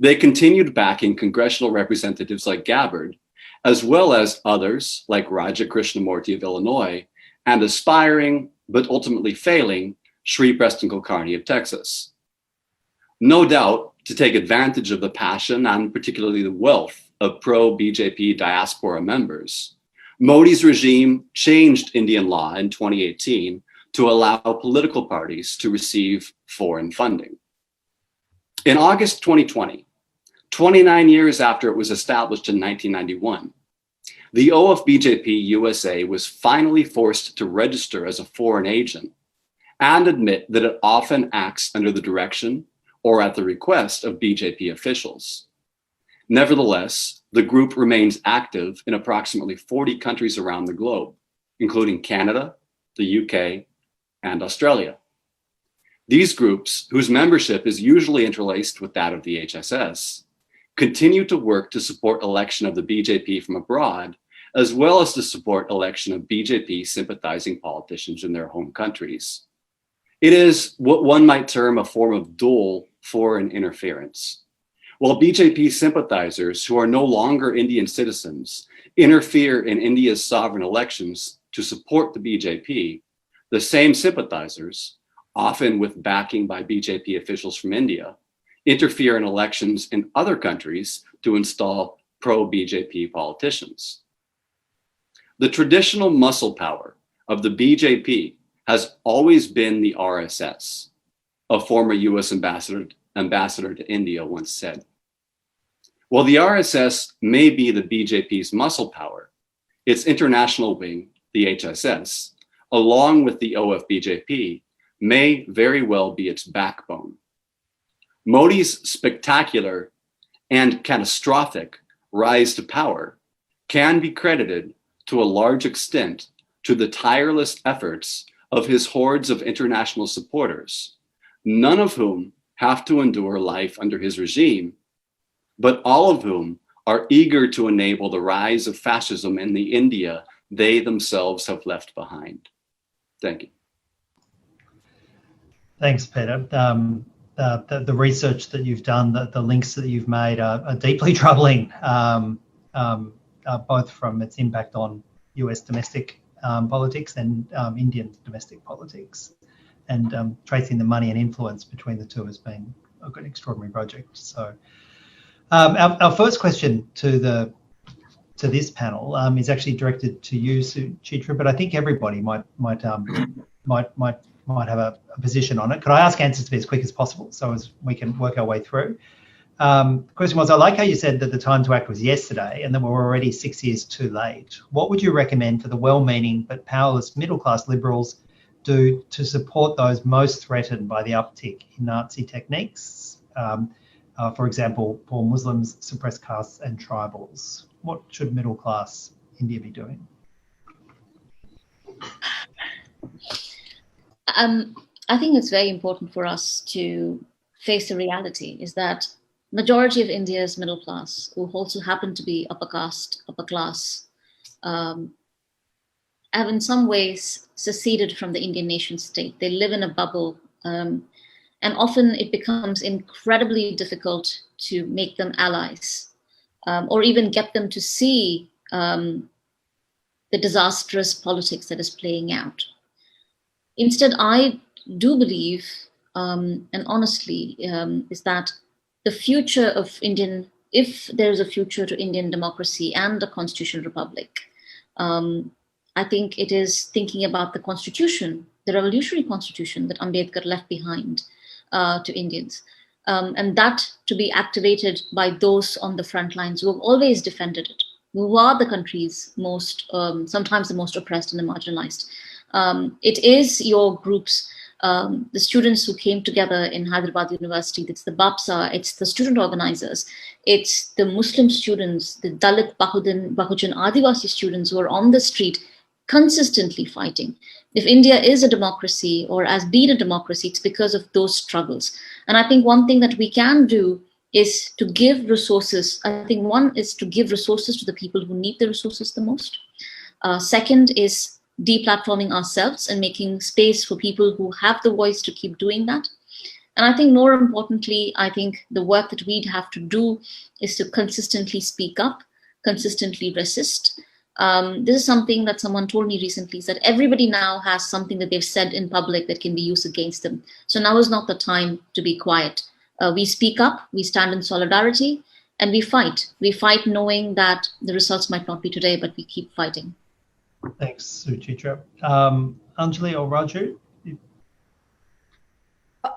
they continued backing congressional representatives like Gabbard, as well as others like Raja Krishnamurti of Illinois, and aspiring, but ultimately failing, Sri Preston Kulkarni of Texas. No doubt, to take advantage of the passion and particularly the wealth of pro-BJP diaspora members, Modi's regime changed Indian law in 2018 to allow political parties to receive foreign funding. In August 2020, 29 years after it was established in 1991, the OFBJP USA was finally forced to register as a foreign agent and admit that it often acts under the direction or at the request of BJP officials. Nevertheless, the group remains active in approximately 40 countries around the globe, including Canada, the UK, and Australia. These groups, whose membership is usually interlaced with that of the HSS, continue to work to support election of the BJP from abroad, as well as to support election of BJP sympathizing politicians in their home countries. It is what one might term a form of dual foreign interference. While BJP sympathizers who are no longer Indian citizens interfere in India's sovereign elections to support the BJP, the same sympathizers, often with backing by BJP officials from India, interfere in elections in other countries to install pro-BJP politicians. The traditional muscle power of the BJP has always been the RSS, a former US ambassador to India once said. While the RSS may be the BJP's muscle power, its international wing, the HSS, along with the OFBJP, may very well be its backbone. Modi's spectacular and catastrophic rise to power can be credited to a large extent to the tireless efforts of his hordes of international supporters, none of whom have to endure life under his regime, but all of whom are eager to enable the rise of fascism in the India they themselves have left behind. Thank you. Thanks, Peter. The research that you've done, the links that you've made are deeply troubling, both from its impact on US domestic politics and Indian domestic politics. And tracing the money and influence between the two has been an extraordinary project. So our first question to this panel is actually directed to you, Suchitra, but I think everybody might have a position on it. Could I ask answers to be as quick as possible so as we can work our way through? The question was, I like how you said that the time to act was yesterday and that we're already 6 years too late. What would you recommend for the well-meaning but powerless middle-class liberals do to support those most threatened by the uptick in Nazi techniques? For example, for Muslims, suppressed castes and tribals. What should middle-class India be doing? I think it's very important for us to face the reality is that majority of India's middle class, who also happen to be upper caste, upper class, have in some ways seceded from the Indian nation state. They live in a bubble, and often it becomes incredibly difficult to make them allies, or even get them to see the disastrous politics that is playing out. Instead, I do believe, and honestly, is that the future of Indian, if there is a future to Indian democracy and a constitutional republic, I think it is thinking about the constitution, the revolutionary constitution that Ambedkar left behind to Indians, and that to be activated by those on the front lines who have always defended it, who are the country's most, sometimes the most oppressed and the marginalized. It is your groups, the students who came together in Hyderabad University, it's the BAPSA, it's the student organizers, it's the Muslim students, the Dalit, Bahujan, Adivasi students who are on the street consistently fighting. If India is a democracy or has been a democracy, it's because of those struggles. And I think one thing that we can do is to give resources. I think one is to give resources to the people who need the resources the most. Second is deplatforming ourselves and making space for people who have the voice to keep doing that. And I think more importantly, I think the work that we'd have to do is to consistently speak up, consistently resist. This is something that someone told me recently, is that everybody now has something that they've said in public that can be used against them. So now is not the time to be quiet. We speak up, we stand in solidarity, and we fight. We fight knowing that the results might not be today, but we keep fighting. Thanks, Suchitra. Anjali or Raju?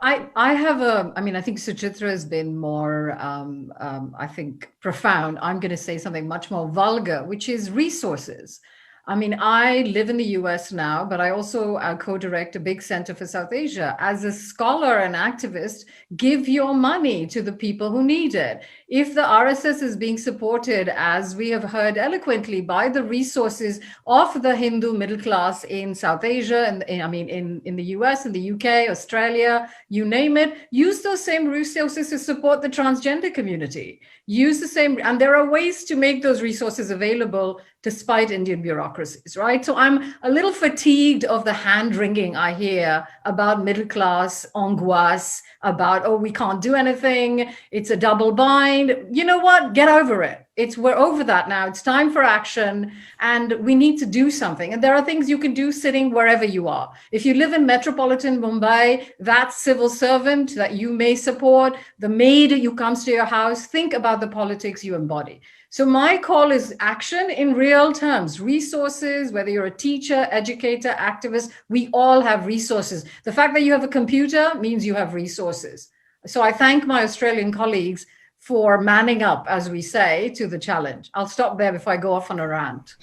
I think Suchitra has been more, I think, profound. I'm going to say something much more vulgar, which is resources. I mean, I live in the US now, but I also co-direct a big center for South Asia. As a scholar and activist, give your money to the people who need it. If the RSS is being supported, as we have heard eloquently, by the resources of the Hindu middle class in South Asia, and in the US, in the UK, Australia, you name it, use those same resources to support the transgender community. Use the same, and there are ways to make those resources available despite Indian bureaucracies, right? So I'm a little fatigued of the hand-wringing I hear about middle class angoisse, about, oh, we can't do anything, it's a double bind. You know what? Get over it. we're over that now. It's time for action, and we need to do something. And there are things you can do sitting wherever you are. If you live in metropolitan Mumbai, that civil servant that you may support, the maid who comes to your house, think about the politics you embody. So my call is action in real terms, resources, whether you're a teacher, educator, activist, we all have resources. The fact that you have a computer means you have resources. So I thank my Australian colleagues for manning up, as we say, to the challenge. I'll stop there before I go off on a rant.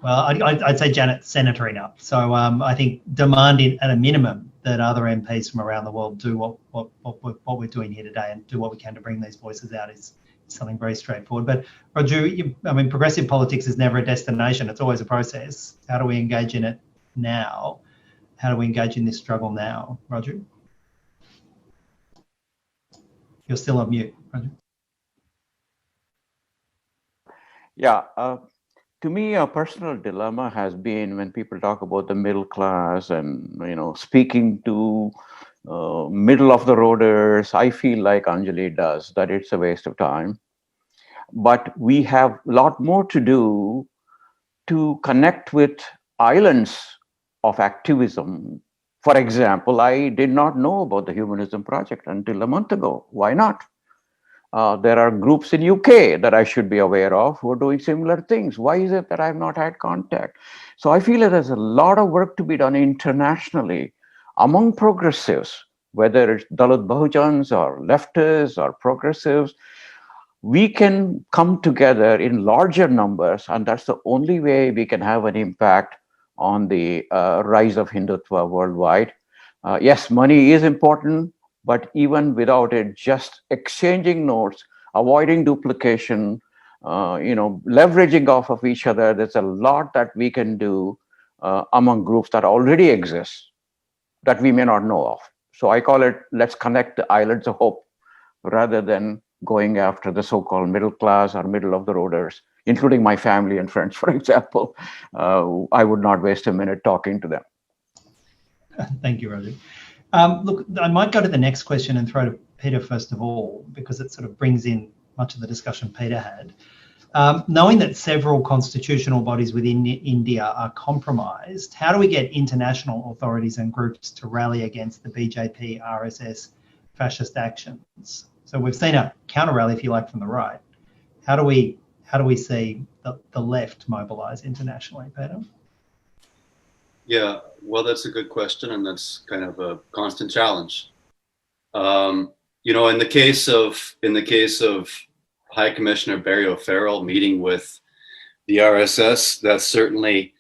Well, I'd say Janet's senator enough. So I think demanding at a minimum that other MPs from around the world do what we're doing here today and do what we can to bring these voices out is something very straightforward. But Raju, I mean, progressive politics is never a destination. It's always a process. How do we engage in it now? How do we engage in this struggle now, Raju? You're still on mute, Raju. Yeah, to me, a personal dilemma has been when people talk about the middle class and, speaking to middle of the roaders, I feel like Anjali does, that it's a waste of time. But we have a lot more to do to connect with islands of activism. For example, I did not know about the Humanism project until a month ago. Why not? There are groups in UK that I should be aware of who are doing similar things. Why is it that I have not had contact? So I feel that there's a lot of work to be done internationally among progressives, whether it's Dalit Bahujans or leftists or progressives. We can come together in larger numbers, and that's the only way we can have an impact on the rise of Hindutva worldwide. Yes, money is important, but even without it, just exchanging notes, avoiding duplication, leveraging off of each other, there's a lot that we can do among groups that already exist that we may not know of. So I call it, let's connect the islands of hope rather than going after the so-called middle class or middle of the roaders, including my family and friends, for example. I would not waste a minute talking to them. Thank you, Raju. Look, I might go to the next question and throw to Peter first of all, because it sort of brings in much of the discussion Peter had. Knowing that several constitutional bodies within India are compromised, how do we get international authorities and groups to rally against the BJP, RSS fascist actions? So we've seen a counter rally, if you like, from the right. How do we see the left mobilise internationally, Peter? Yeah, well, that's a good question, and that's kind of a constant challenge. In the case of High Commissioner Barry O'Farrell meeting with the RSS, that's certainly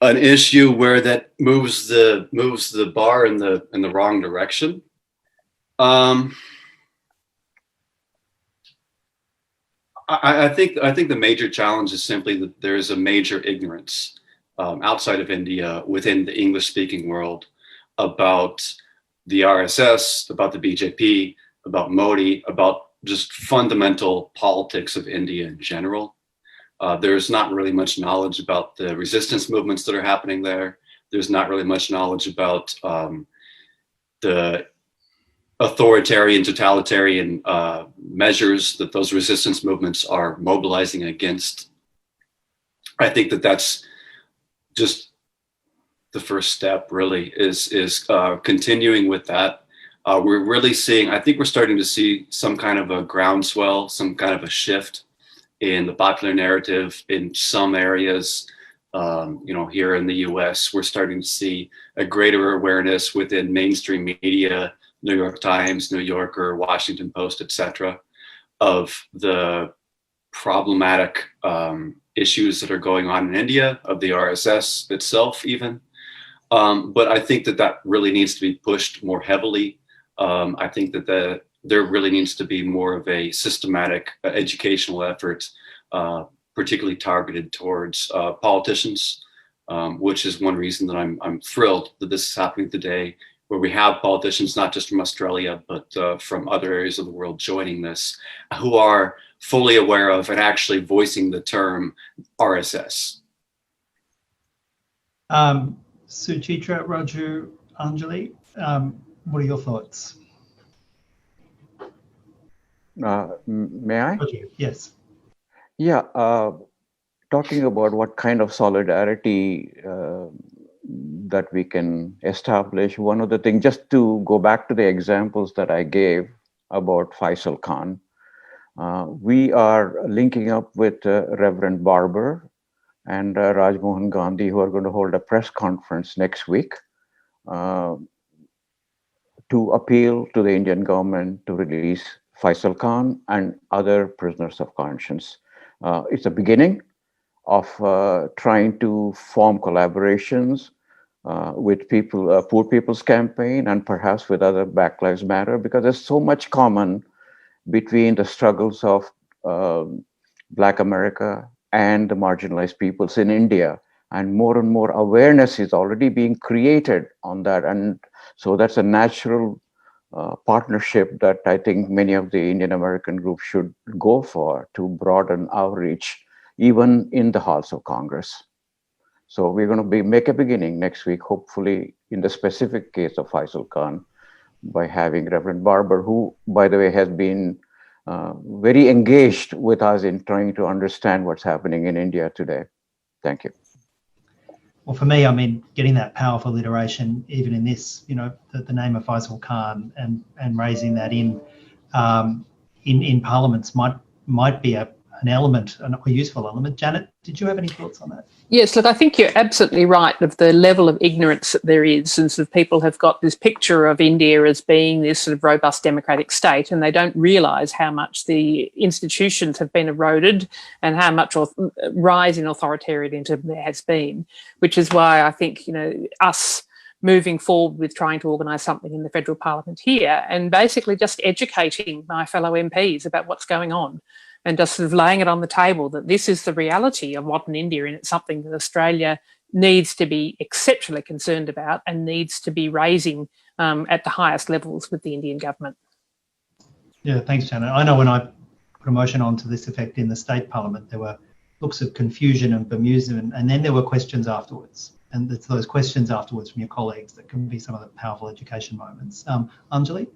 an issue where that moves the bar in the wrong direction. I think the major challenge is simply that there is a major ignorance outside of India, within the English-speaking world, about the RSS, about the BJP, about Modi, about just fundamental politics of India in general. There's not really much knowledge about the resistance movements that are happening there. There's not really much knowledge about the authoritarian, totalitarian measures that those resistance movements are mobilizing against. I think that that's just the first step, really, is continuing with that. We're really seeing, I think we're starting to see some kind of a groundswell, some kind of a shift in the popular narrative in some areas. Here in the US, we're starting to see a greater awareness within mainstream media, New York Times, New Yorker, Washington Post, etc., of the problematic issues that are going on in India, of the RSS itself even. But I think that really needs to be pushed more heavily. I think that there really needs to be more of a systematic educational effort, particularly targeted towards politicians, which is one reason that I'm thrilled that this is happening today, where we have politicians not just from Australia, but from other areas of the world joining this, who are fully aware of and actually voicing the term RSS. Suchitra, Raju, Anjali, what are your thoughts? May I? Yes. Yeah, talking about what kind of solidarity that we can establish, one of the things, just to go back to the examples that I gave about Faisal Khan, we are linking up with Reverend Barber and Rajmohan Gandhi, who are going to hold a press conference next week to appeal to the Indian government to release Faisal Khan and other prisoners of conscience. It's a beginning of trying to form collaborations with people, Poor People's Campaign, and perhaps with other Black Lives Matter, because there's so much common between the struggles of Black America and the marginalized peoples in India. And more awareness is already being created on that. And so that's a natural partnership that I think many of the Indian American groups should go for to broaden our reach, even in the halls of Congress. So we're going to make a beginning next week, hopefully in the specific case of Faisal Khan, by having Reverend Barber, who, by the way, has been very engaged with us in trying to understand what's happening in India today. Thank you. Well, for me, I mean, getting that powerful iteration, even in this, you know, the name of Faisal Khan and raising that in parliaments might be an element, a useful element. Janet, did you have any thoughts on that? Yes, look, I think you're absolutely right of the level of ignorance that there is, and sort of people have got this picture of India as being this sort of robust democratic state, and they don't realise how much the institutions have been eroded and how much rise in authoritarianism there has been, which is why I think, you know, us moving forward with trying to organise something in the federal parliament here and basically just educating my fellow MPs about what's going on, and just sort of laying it on the table that this is the reality of modern India, and it's something that Australia needs to be exceptionally concerned about and needs to be raising at the highest levels with the Indian government. Yeah, thanks, Janet. I know when I put a motion on to this effect in the state parliament, there were looks of confusion and bemusement, and then there were questions afterwards. And it's those questions afterwards from your colleagues that can be some of the powerful education moments. Anjali?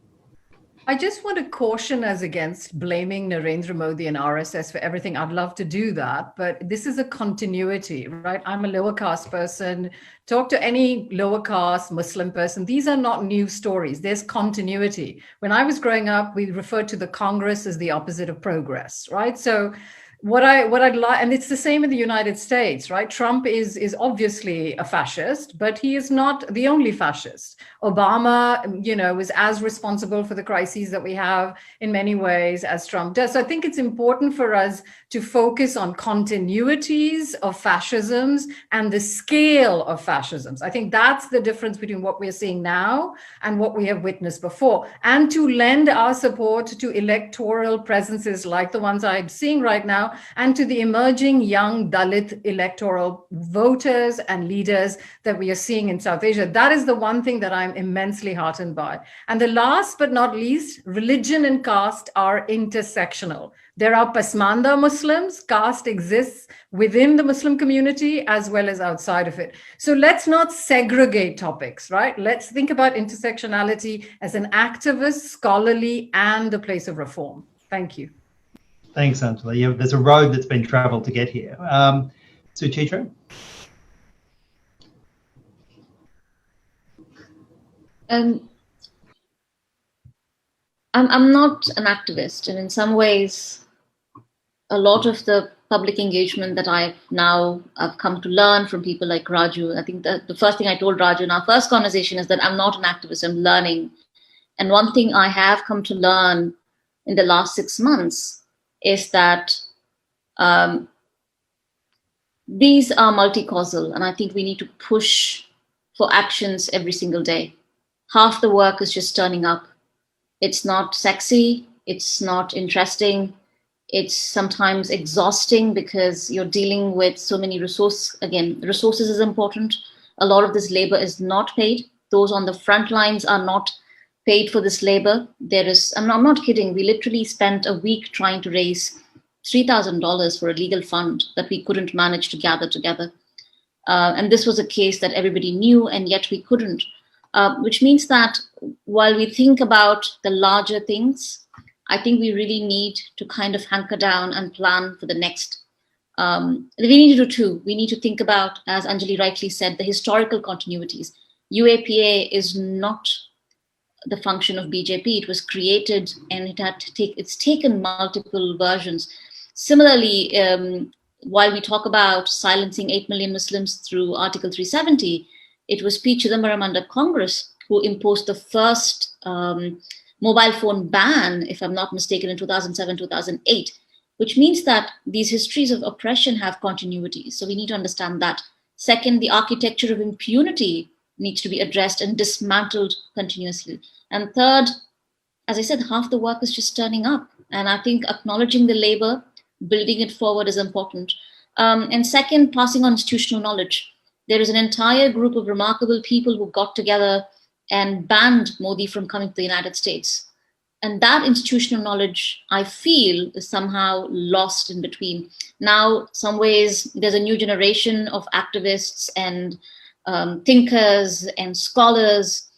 I just want to caution us against blaming Narendra Modi and RSS for everything. I'd love to do that, but this is a continuity, right? I'm a lower caste person. Talk to any lower caste Muslim person. These are not new stories. There's continuity. When I was growing up, we referred to the Congress as the opposite of progress, right? So what I'd like, and it's the same in the United States, right? Trump is obviously a fascist, but he is not the only fascist. Obama, you know, is as responsible for the crises that we have in many ways as Trump does. So I think it's important for us to focus on continuities of fascisms and the scale of fascisms. I think that's the difference between what we're seeing now and what we have witnessed before, and to lend our support to electoral presences like the ones I'm seeing right now, and to the emerging young Dalit electoral voters and leaders that we are seeing in South Asia. That is the one thing that I'm immensely heartened by. And the last but not least, religion and caste are intersectional. There are Pasmanda Muslims. Caste exists within the Muslim community as well as outside of it. So let's not segregate topics, right? Let's think about intersectionality as an activist, scholarly, and a place of reform. Thank you. Thanks, Anjali. Yeah, there's a road that's been travelled to get here. Suchitra? I'm not an activist, and in some ways, a lot of the public engagement that I've come to learn from people like Raju. I think that the first thing I told Raju in our first conversation is that I'm not an activist, I'm learning. And one thing I have come to learn in the last 6 months is that these are multi-causal, and I think we need to push for actions every single day. Half the work is just turning up. It's not sexy, it's not interesting, it's sometimes exhausting because you're dealing with so many resources. Again, resources is important. A lot of this labor is not paid. Those on the front lines are not paid for this labor. I'm not kidding, we literally spent a week trying to raise $3,000 for a legal fund that we couldn't manage to gather together. And this was a case that everybody knew, and yet we couldn't. Which means that while we think about the larger things, I think we really need to kind of hunker down and plan for the next. We need to do two. We need to think about, as Anjali rightly said, the historical continuities. UAPA is not the function of BJP. It was created and it's taken multiple versions. Similarly, while we talk about silencing 8 million Muslims through Article 370, it was P. Chidambaram under Congress who imposed the first mobile phone ban, if I'm not mistaken, in 2007, 2008, which means that these histories of oppression have continuity. So we need to understand that. Second, the architecture of impunity needs to be addressed and dismantled continuously. And third, as I said, half the work is just turning up. And I think acknowledging the labor, building it forward is important. And second, passing on institutional knowledge. There is an entire group of remarkable people who got together and banned Modi from coming to the United States. And that institutional knowledge, I feel, is somehow lost in between. Now, some ways, there's a new generation of activists and thinkers and scholars.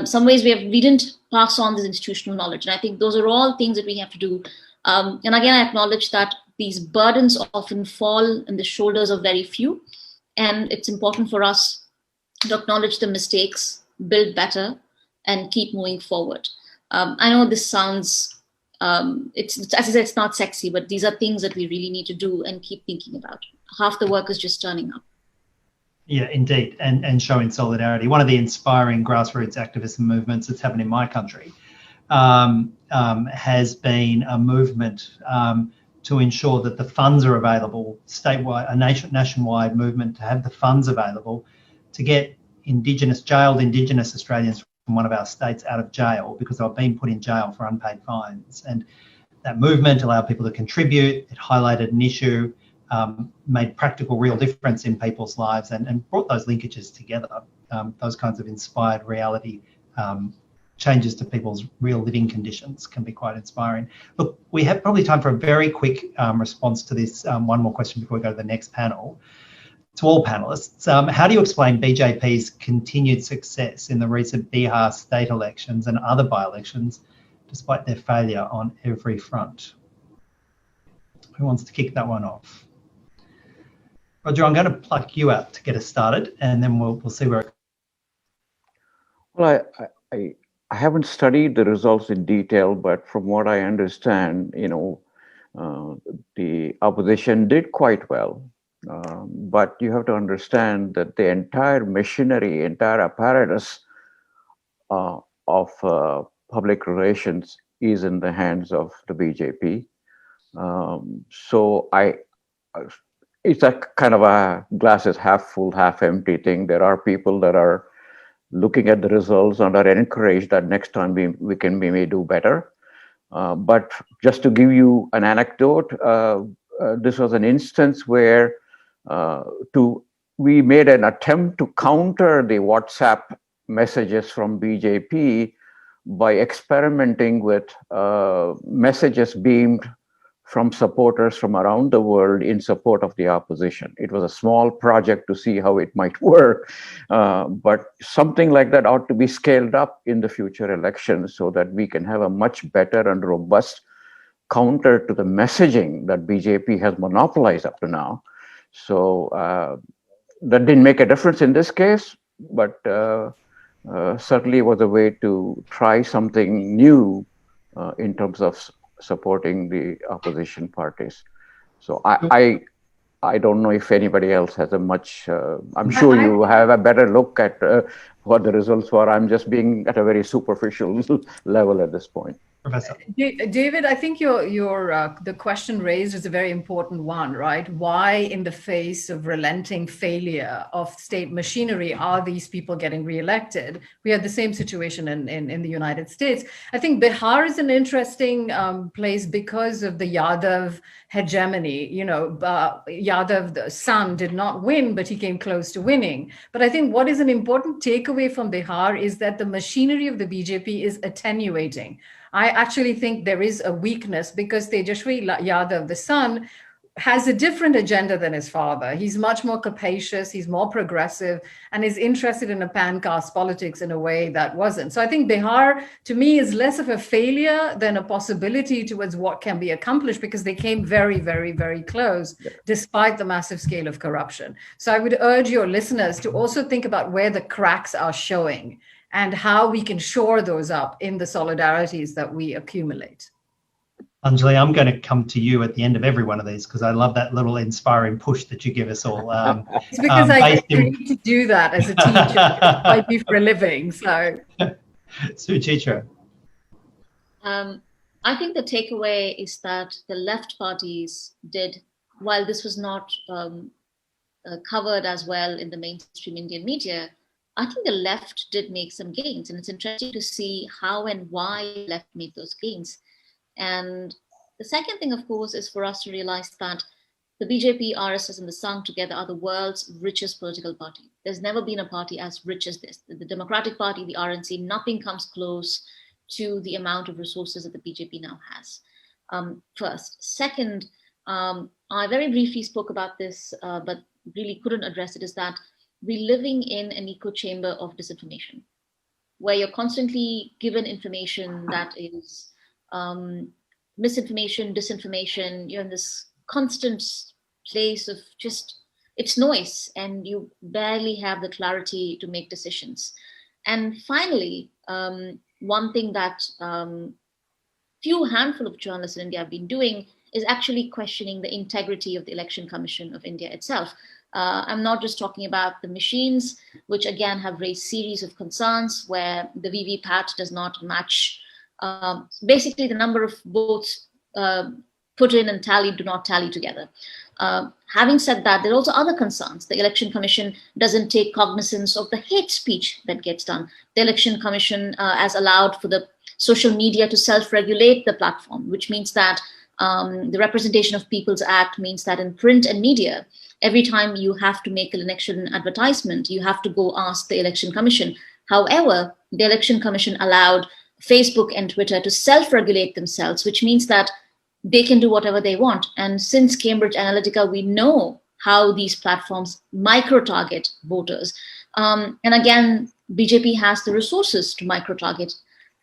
Some ways we didn't pass on this institutional knowledge. And I think those are all things that we have to do. And again, I acknowledge that these burdens often fall on the shoulders of very few. And it's important for us to acknowledge the mistakes, build better, and keep moving forward. I know this sounds, it's as I said, it's not sexy, but these are things that we really need to do and keep thinking about. Half the work is just turning up. Yeah, indeed, and showing solidarity. One of the inspiring grassroots activism movements that's happened in my country has been a movement to ensure that the funds are available statewide, a nationwide movement to have the funds available to get jailed Indigenous Australians from one of our states out of jail because they were being put in jail for unpaid fines. And that movement allowed people to contribute. It highlighted an issue, made practical, real difference in people's lives, and brought those linkages together. Those kinds of inspired reality changes to people's real living conditions can be quite inspiring. Look, we have probably time for a very quick response to this. One more question before we go to the next panel. To all panelists, how do you explain BJP's continued success in the recent Bihar state elections and other by-elections, despite their failure on every front? Who wants to kick that one off? Raju, I'm going to pluck you out to get us started, and then we'll see where it goes. Well, I haven't studied the results in detail, but from what I understand, the opposition did quite well. But you have to understand that the entire machinery, entire apparatus of public relations is in the hands of the BJP. So it's a kind of a glass is half full, half empty thing. There are people that are looking at the results and are encouraged that next time we may do better. But just to give you an anecdote, this was an instance where we made an attempt to counter the WhatsApp messages from BJP by experimenting with messages beamed from supporters from around the world in support of the opposition. It was a small project to see how it might work, but something like that ought to be scaled up in the future elections so that we can have a much better and robust counter to the messaging that BJP has monopolized up to now. So that didn't make a difference in this case, but certainly was a way to try something new in terms of supporting the opposition parties. So I don't know if anybody else has a much, I'm sure you have a better look at what the results were. I'm just being at a very superficial level at this point. Professor. David, I think the question raised is a very important one, right? Why, in the face of relenting failure of state machinery, are these people getting reelected? We had the same situation in the United States. I think Bihar is an interesting place because of the Yadav hegemony. Yadav, the son, did not win, but he came close to winning. But I think what is an important takeaway from Bihar is that the machinery of the BJP is attenuating. I actually think there is a weakness because Tejaswi Yadav, the son, has a different agenda than his father. He's much more capacious, he's more progressive, and is interested in a pan-caste politics in a way that wasn't. So I think Bihar, to me, is less of a failure than a possibility towards what can be accomplished, because they came very, very, very close, despite the massive scale of corruption. So I would urge your listeners to also think about where the cracks are showing and how we can shore those up in the solidarities that we accumulate. Anjali, I'm going to come to you at the end of every one of these because I love that little inspiring push that you give us all. It's because I get to do that as a teacher. I do for a living. So, Suchitra. I think the takeaway is that the left parties did, while this was not covered as well in the mainstream Indian media, I think the left did make some gains. And it's interesting to see how and why the left made those gains. And the second thing, of course, is for us to realize that the BJP, RSS, and the Sangh together are the world's richest political party. There's never been a party as rich as this. The Democratic Party, the RNC, nothing comes close to the amount of resources that the BJP now has. First. Second, I very briefly spoke about this, but really couldn't address it, is that we're living in an echo chamber of disinformation, where you're constantly given information that is misinformation, disinformation. You're in this constant place of just, it's noise, and you barely have the clarity to make decisions. And finally, one thing that handful of journalists in India have been doing is actually questioning the integrity of the Election Commission of India itself. I'm not just talking about the machines, which again have raised series of concerns where the VVPAT does not match. Basically, the number of votes put in and tallied do not tally together. Having said that, there are also other concerns. The Election Commission doesn't take cognizance of the hate speech that gets done. The Election Commission has allowed for the social media to self-regulate the platform, which means that the Representation of People's Act means that in print and media, every time you have to make an election advertisement, you have to go ask the Election Commission. However, the Election Commission allowed Facebook and Twitter to self-regulate themselves, which means that they can do whatever they want. And since Cambridge Analytica, we know how these platforms micro-target voters. And again, BJP has the resources to micro-target.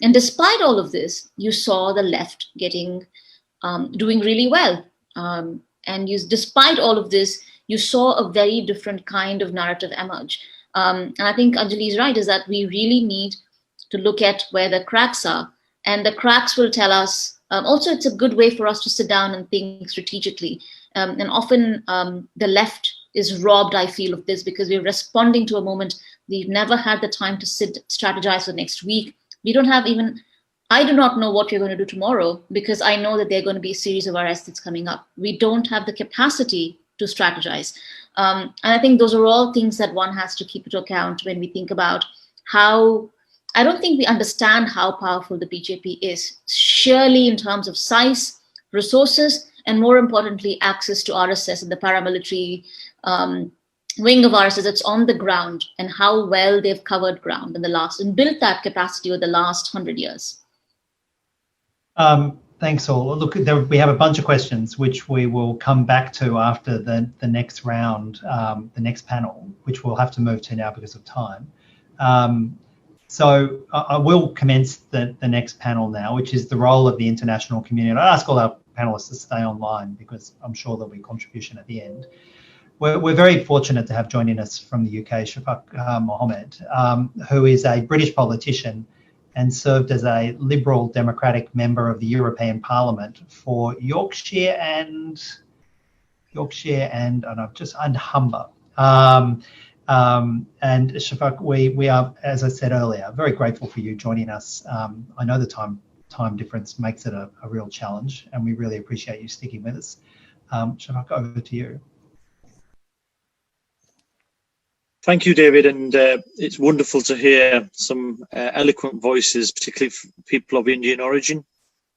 And despite all of this, you saw the left doing really well. Despite all of this, you saw a very different kind of narrative emerge. And I think Anjali is right, is that we really need to look at where the cracks are. And the cracks will tell us, also it's a good way for us to sit down and think strategically. And often the left is robbed, I feel, of this because we're responding to a moment. We've never had the time to strategize for next week. We don't have even, I do not know what we're going to do tomorrow because I know that there are going to be a series of arrests that's coming up. We don't have the capacity to strategize. And I think those are all things that one has to keep into account when we think about how, I don't think we understand how powerful the BJP is, surely in terms of size, resources, and more importantly, access to RSS and the paramilitary wing of RSS that's on the ground, and how well they've covered ground in the last and built that capacity over the last 100 years. Thanks all. Look, we have a bunch of questions which we will come back to after the next round, the next panel, which we'll have to move to now because of time. So I will commence the next panel now, which is the role of the international community. I ask all our panelists to stay online because I'm sure there'll be contribution at the end. We're very fortunate to have joining us from the UK, Shaffaq Mohammad, who is a British politician and served as a Liberal Democratic member of the European Parliament for Yorkshire and Humber. And Shaffaq, we are, as I said earlier, very grateful for you joining us. I know the time difference makes it a real challenge, and we really appreciate you sticking with us. Shaffaq, over to you. Thank you, David, and it's wonderful to hear some eloquent voices, particularly from people of Indian origin.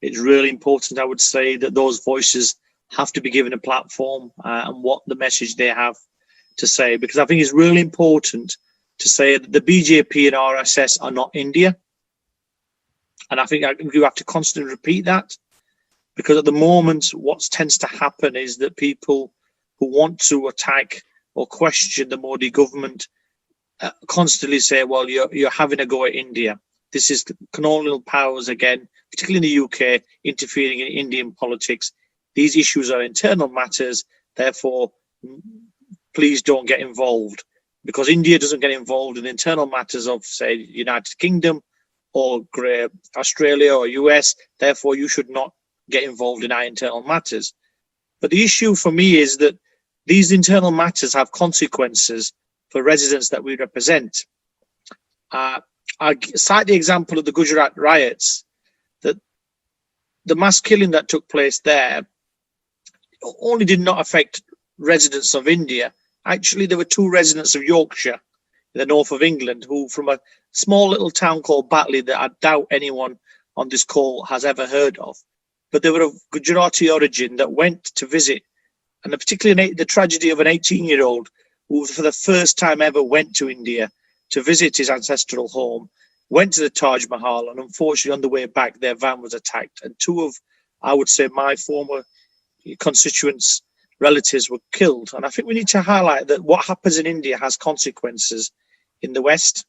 It's really important, I would say, that those voices have to be given a platform and what the message they have to say, because I think it's really important to say that the BJP and RSS are not India. And I think you have to constantly repeat that. Because at the moment, what tends to happen is that people who want to attack or question the Modi government constantly say, well, you're having a go at India. This is colonial powers again, particularly in the UK, interfering in Indian politics. These issues are internal matters, therefore, please don't get involved. Because India doesn't get involved in internal matters of, say, United Kingdom or Australia or US, therefore you should not get involved in our internal matters. But the issue for me is that these internal matters have consequences for residents that we represent. I cite the example of the Gujarat Riots, that the mass killing that took place there only did not affect residents of India. Actually, there were 2 residents of Yorkshire, in the north of England, who from a small little town called Batley that I doubt anyone on this call has ever heard of. But they were of Gujarati origin that went to visit, and particularly the tragedy of an 18-year-old who for the first time ever went to India to visit his ancestral home, went to the Taj Mahal, and unfortunately on the way back their van was attacked, and 2 of, I would say, my former constituents' relatives were killed. And I think we need to highlight that what happens in India has consequences in the West.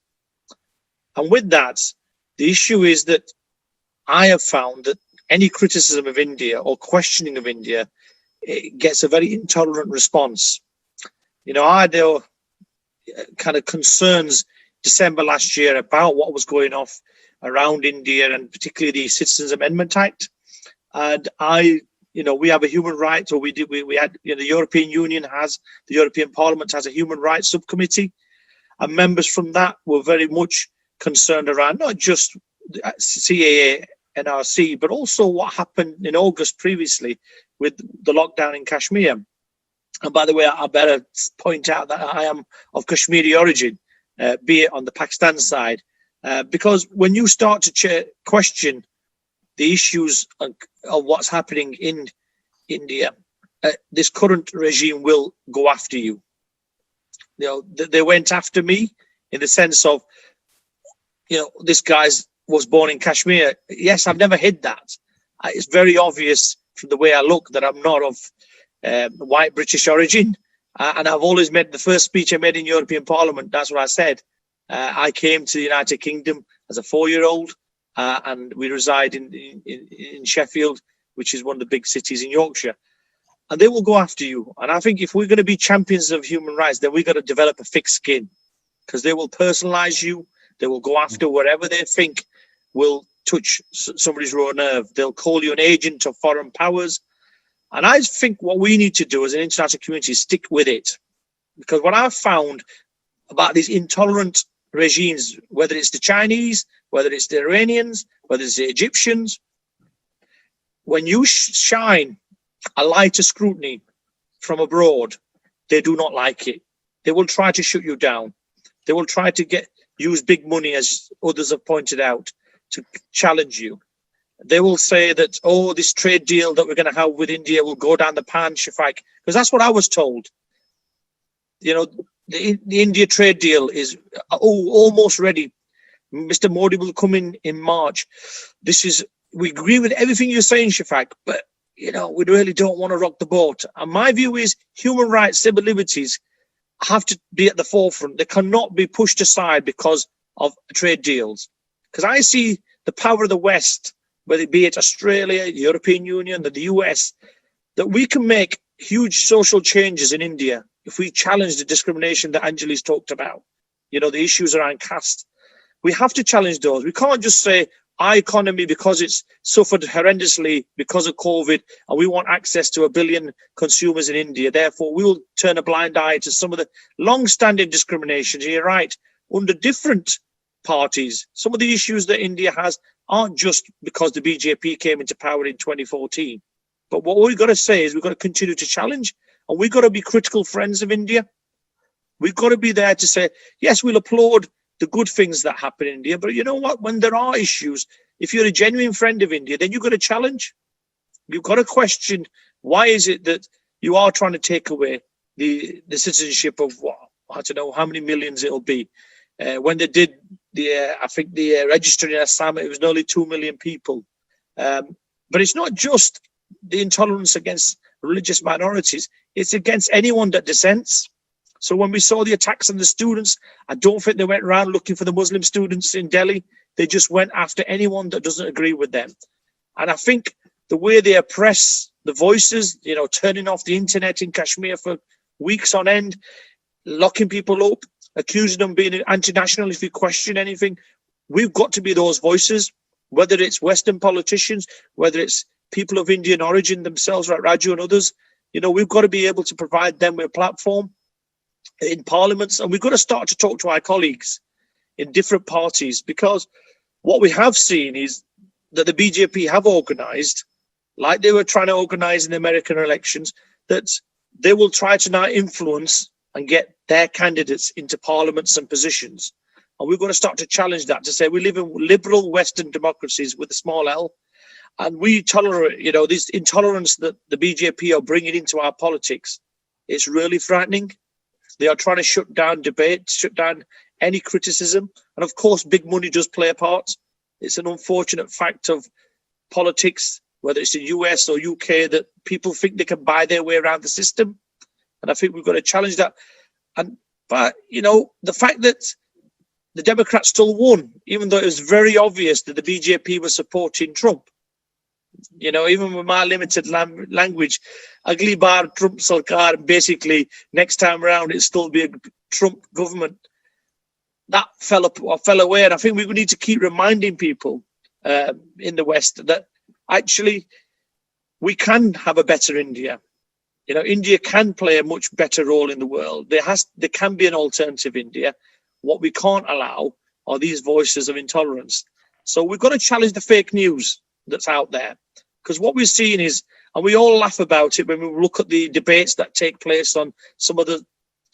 And with that, the issue is that I have found that any criticism of India or questioning of India, it gets a very intolerant response. You know, I had kind of concerns December last year about what was going off around India, and particularly the Citizens Amendment Act. And we have a human rights, or we had, the European Union has, the European Parliament has a human rights subcommittee, and members from that were very much concerned around not just CAA, NRC, but also what happened in August previously with the lockdown in Kashmir. And by the way, I better point out that I am of Kashmiri origin, be it on the Pakistan side, because when you start to question the issues of what's happening in India, this current regime will go after you. You know, they went after me in the sense of, this guy's was born in Kashmir. Yes, I've never hid that. It's very obvious from the way I look that I'm not of white British origin. And I've always made the first speech I made in European Parliament. That's what I said. I came to the United Kingdom as a 4-year-old, and we reside in Sheffield, which is one of the big cities in Yorkshire. And they will go after you. And I think if we're going to be champions of human rights, then we've got to develop a thick skin, because they will personalize you. They will go after whatever they think will touch somebody's raw nerve. They'll call you an agent of foreign powers. And I think what we need to do as an international community is stick with it. Because what I've found about these intolerant regimes, whether it's the Chinese, whether it's the Iranians, whether it's the Egyptians, when you shine a light of scrutiny from abroad, they do not like it. They will try to shut you down. They will try to use big money, as others have pointed out, to challenge you. They will say that, this trade deal that we're going to have with India will go down the pan, Shaffaq, because that's what I was told. The India trade deal is almost ready. Mr. Modi will come in March. We agree with everything you're saying, Shaffaq, but we really don't want to rock the boat. And my view is human rights, civil liberties have to be at the forefront. They cannot be pushed aside because of trade deals. Because I see the power of the West, whether it be it Australia, the European Union, the US, that we can make huge social changes in India if we challenge the discrimination that Anjali's talked about. The issues around caste. We have to challenge those. We can't just say our economy, because it's suffered horrendously because of COVID, and we want access to 1 billion consumers in India. Therefore, we will turn a blind eye to some of the long-standing discriminations. You're right, under different parties. Some of the issues that India has aren't just because the BJP came into power in 2014. But what we've got to say is we've got to continue to challenge, and we've got to be critical friends of India. We've got to be there to say, yes, we'll applaud the good things that happen in India, but you know what? When there are issues, if you're a genuine friend of India, then you've got to challenge. You've got to question, why is it that you are trying to take away the citizenship of, I don't know how many millions it'll be. When they did the registering in Assam, it was nearly 2 million people. But it's not just the intolerance against religious minorities. It's against anyone that dissents. So when we saw the attacks on the students, I don't think they went around looking for the Muslim students in Delhi. They just went after anyone that doesn't agree with them. And I think the way they oppress the voices, you know, turning off the internet in Kashmir for weeks on end, locking people up, accusing them of being anti-national if you question anything. We've got to be those voices, whether it's Western politicians, whether it's people of Indian origin themselves, like Raju and others. You know, we've got to be able to provide them with a platform in parliaments, and we've got to start to talk to our colleagues in different parties, because what we have seen is that the BJP have organised, like they were trying to organise in the American elections, that they will try to now influence and get their candidates into parliaments and positions. And we've got to start to challenge that, to say we live in liberal Western democracies with a small L, and we tolerate, you know, this intolerance that the BJP are bringing into our politics. It's really frightening. They are trying to shut down debate, shut down any criticism. And of course, big money does play a part. It's an unfortunate fact of politics, whether it's the US or UK, that people think they can buy their way around the system. And I think we've got to challenge that. But, you know, the fact that the Democrats still won, even though it was very obvious that the BJP was supporting Trump. You know, even with my limited language, Agli bar Trump Sarkar, basically next time around it'll still be a Trump government. That fell away, and I think we need to keep reminding people in the West that actually we can have a better India. You know, India can play a much better role in the world. There can be an alternative India. What we can't allow are these voices of intolerance. So we've got to challenge the fake news that's out there, because what we're seeing is, and we all laugh about it when we look at the debates that take place on some of the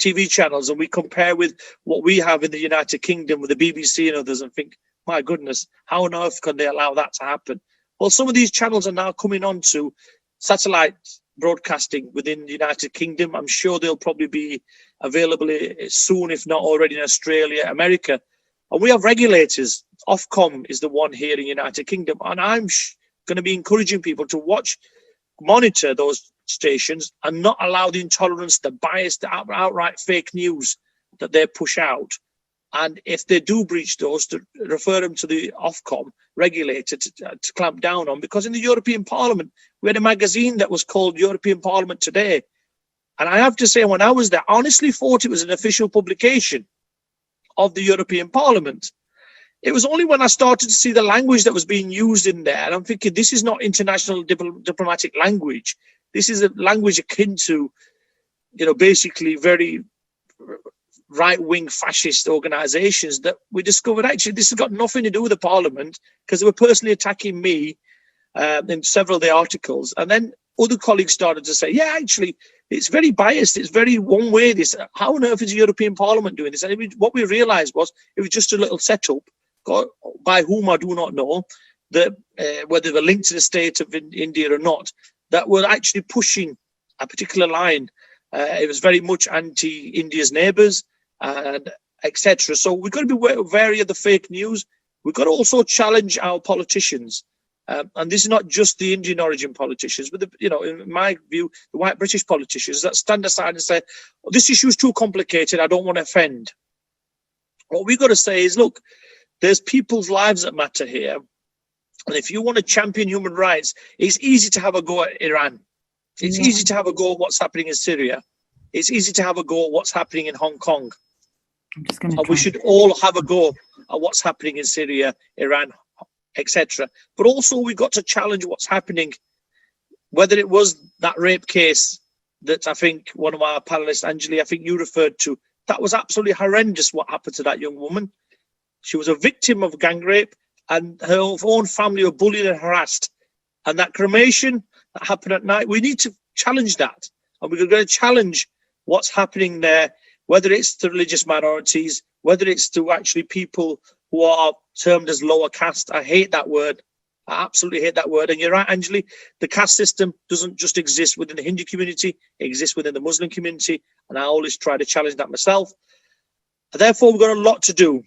TV channels, and we compare with what we have in the United Kingdom with the BBC and others, and think, my goodness, how on earth can they allow that to happen? Well, some of these channels are now coming on to satellite broadcasting within the United Kingdom. I'm sure they'll probably be available soon, if not already, in Australia, America. And we have regulators. Ofcom is the one here in the United Kingdom. And I'm going to be encouraging people to monitor those stations and not allow the intolerance, the bias, the outright fake news that they push out. And if they do breach those, to refer them to the Ofcom regulator to clamp down on. Because in the European Parliament, we had a magazine that was called European Parliament Today. And I have to say, when I was there, I honestly thought it was an official publication of the European Parliament. It was only when I started to see the language that was being used in there, and I'm thinking, this is not international diplomatic language. This is a language akin to, you know, basically very right-wing fascist organizations, that we discovered actually this has got nothing to do with the Parliament, because they were personally attacking me in several of the articles. And then other colleagues started to say, yeah, actually, it's very biased. It's very one way. This, how on earth is the European Parliament doing this? And what we realized was it was just a little setup by whom I do not know, that whether they're linked to the state of India or not, that were actually pushing a particular line. It was very much anti-India's neighbours, and etc. So we've got to be wary of the fake news. We've got to also challenge our politicians. And this is not just the Indian origin politicians, but, in my view, the white British politicians that stand aside and say, oh, this issue is too complicated, I don't want to offend. What we've got to say is, look, there's people's lives that matter here. And if you want to champion human rights, it's easy to have a go at Iran. It's easy to have a go at what's happening in Syria. It's easy to have a go at what's happening in Hong Kong. And we should all have a go at what's happening in Syria, Iran, etc. But also we've got to challenge what's happening, whether it was that rape case that I think one of our panelists, Anjali, I think you referred to. That was absolutely horrendous what happened to that young woman. She was a victim of gang rape, and her own family were bullied and harassed. And that cremation that happened at night, we need to challenge that. And we're going to challenge what's happening there, whether it's to religious minorities, whether it's to actually people who are termed as lower caste. I hate that word. I absolutely hate that word. And you're right, Anjali, the caste system doesn't just exist within the Hindu community, it exists within the Muslim community. And I always try to challenge that myself. And therefore, we've got a lot to do.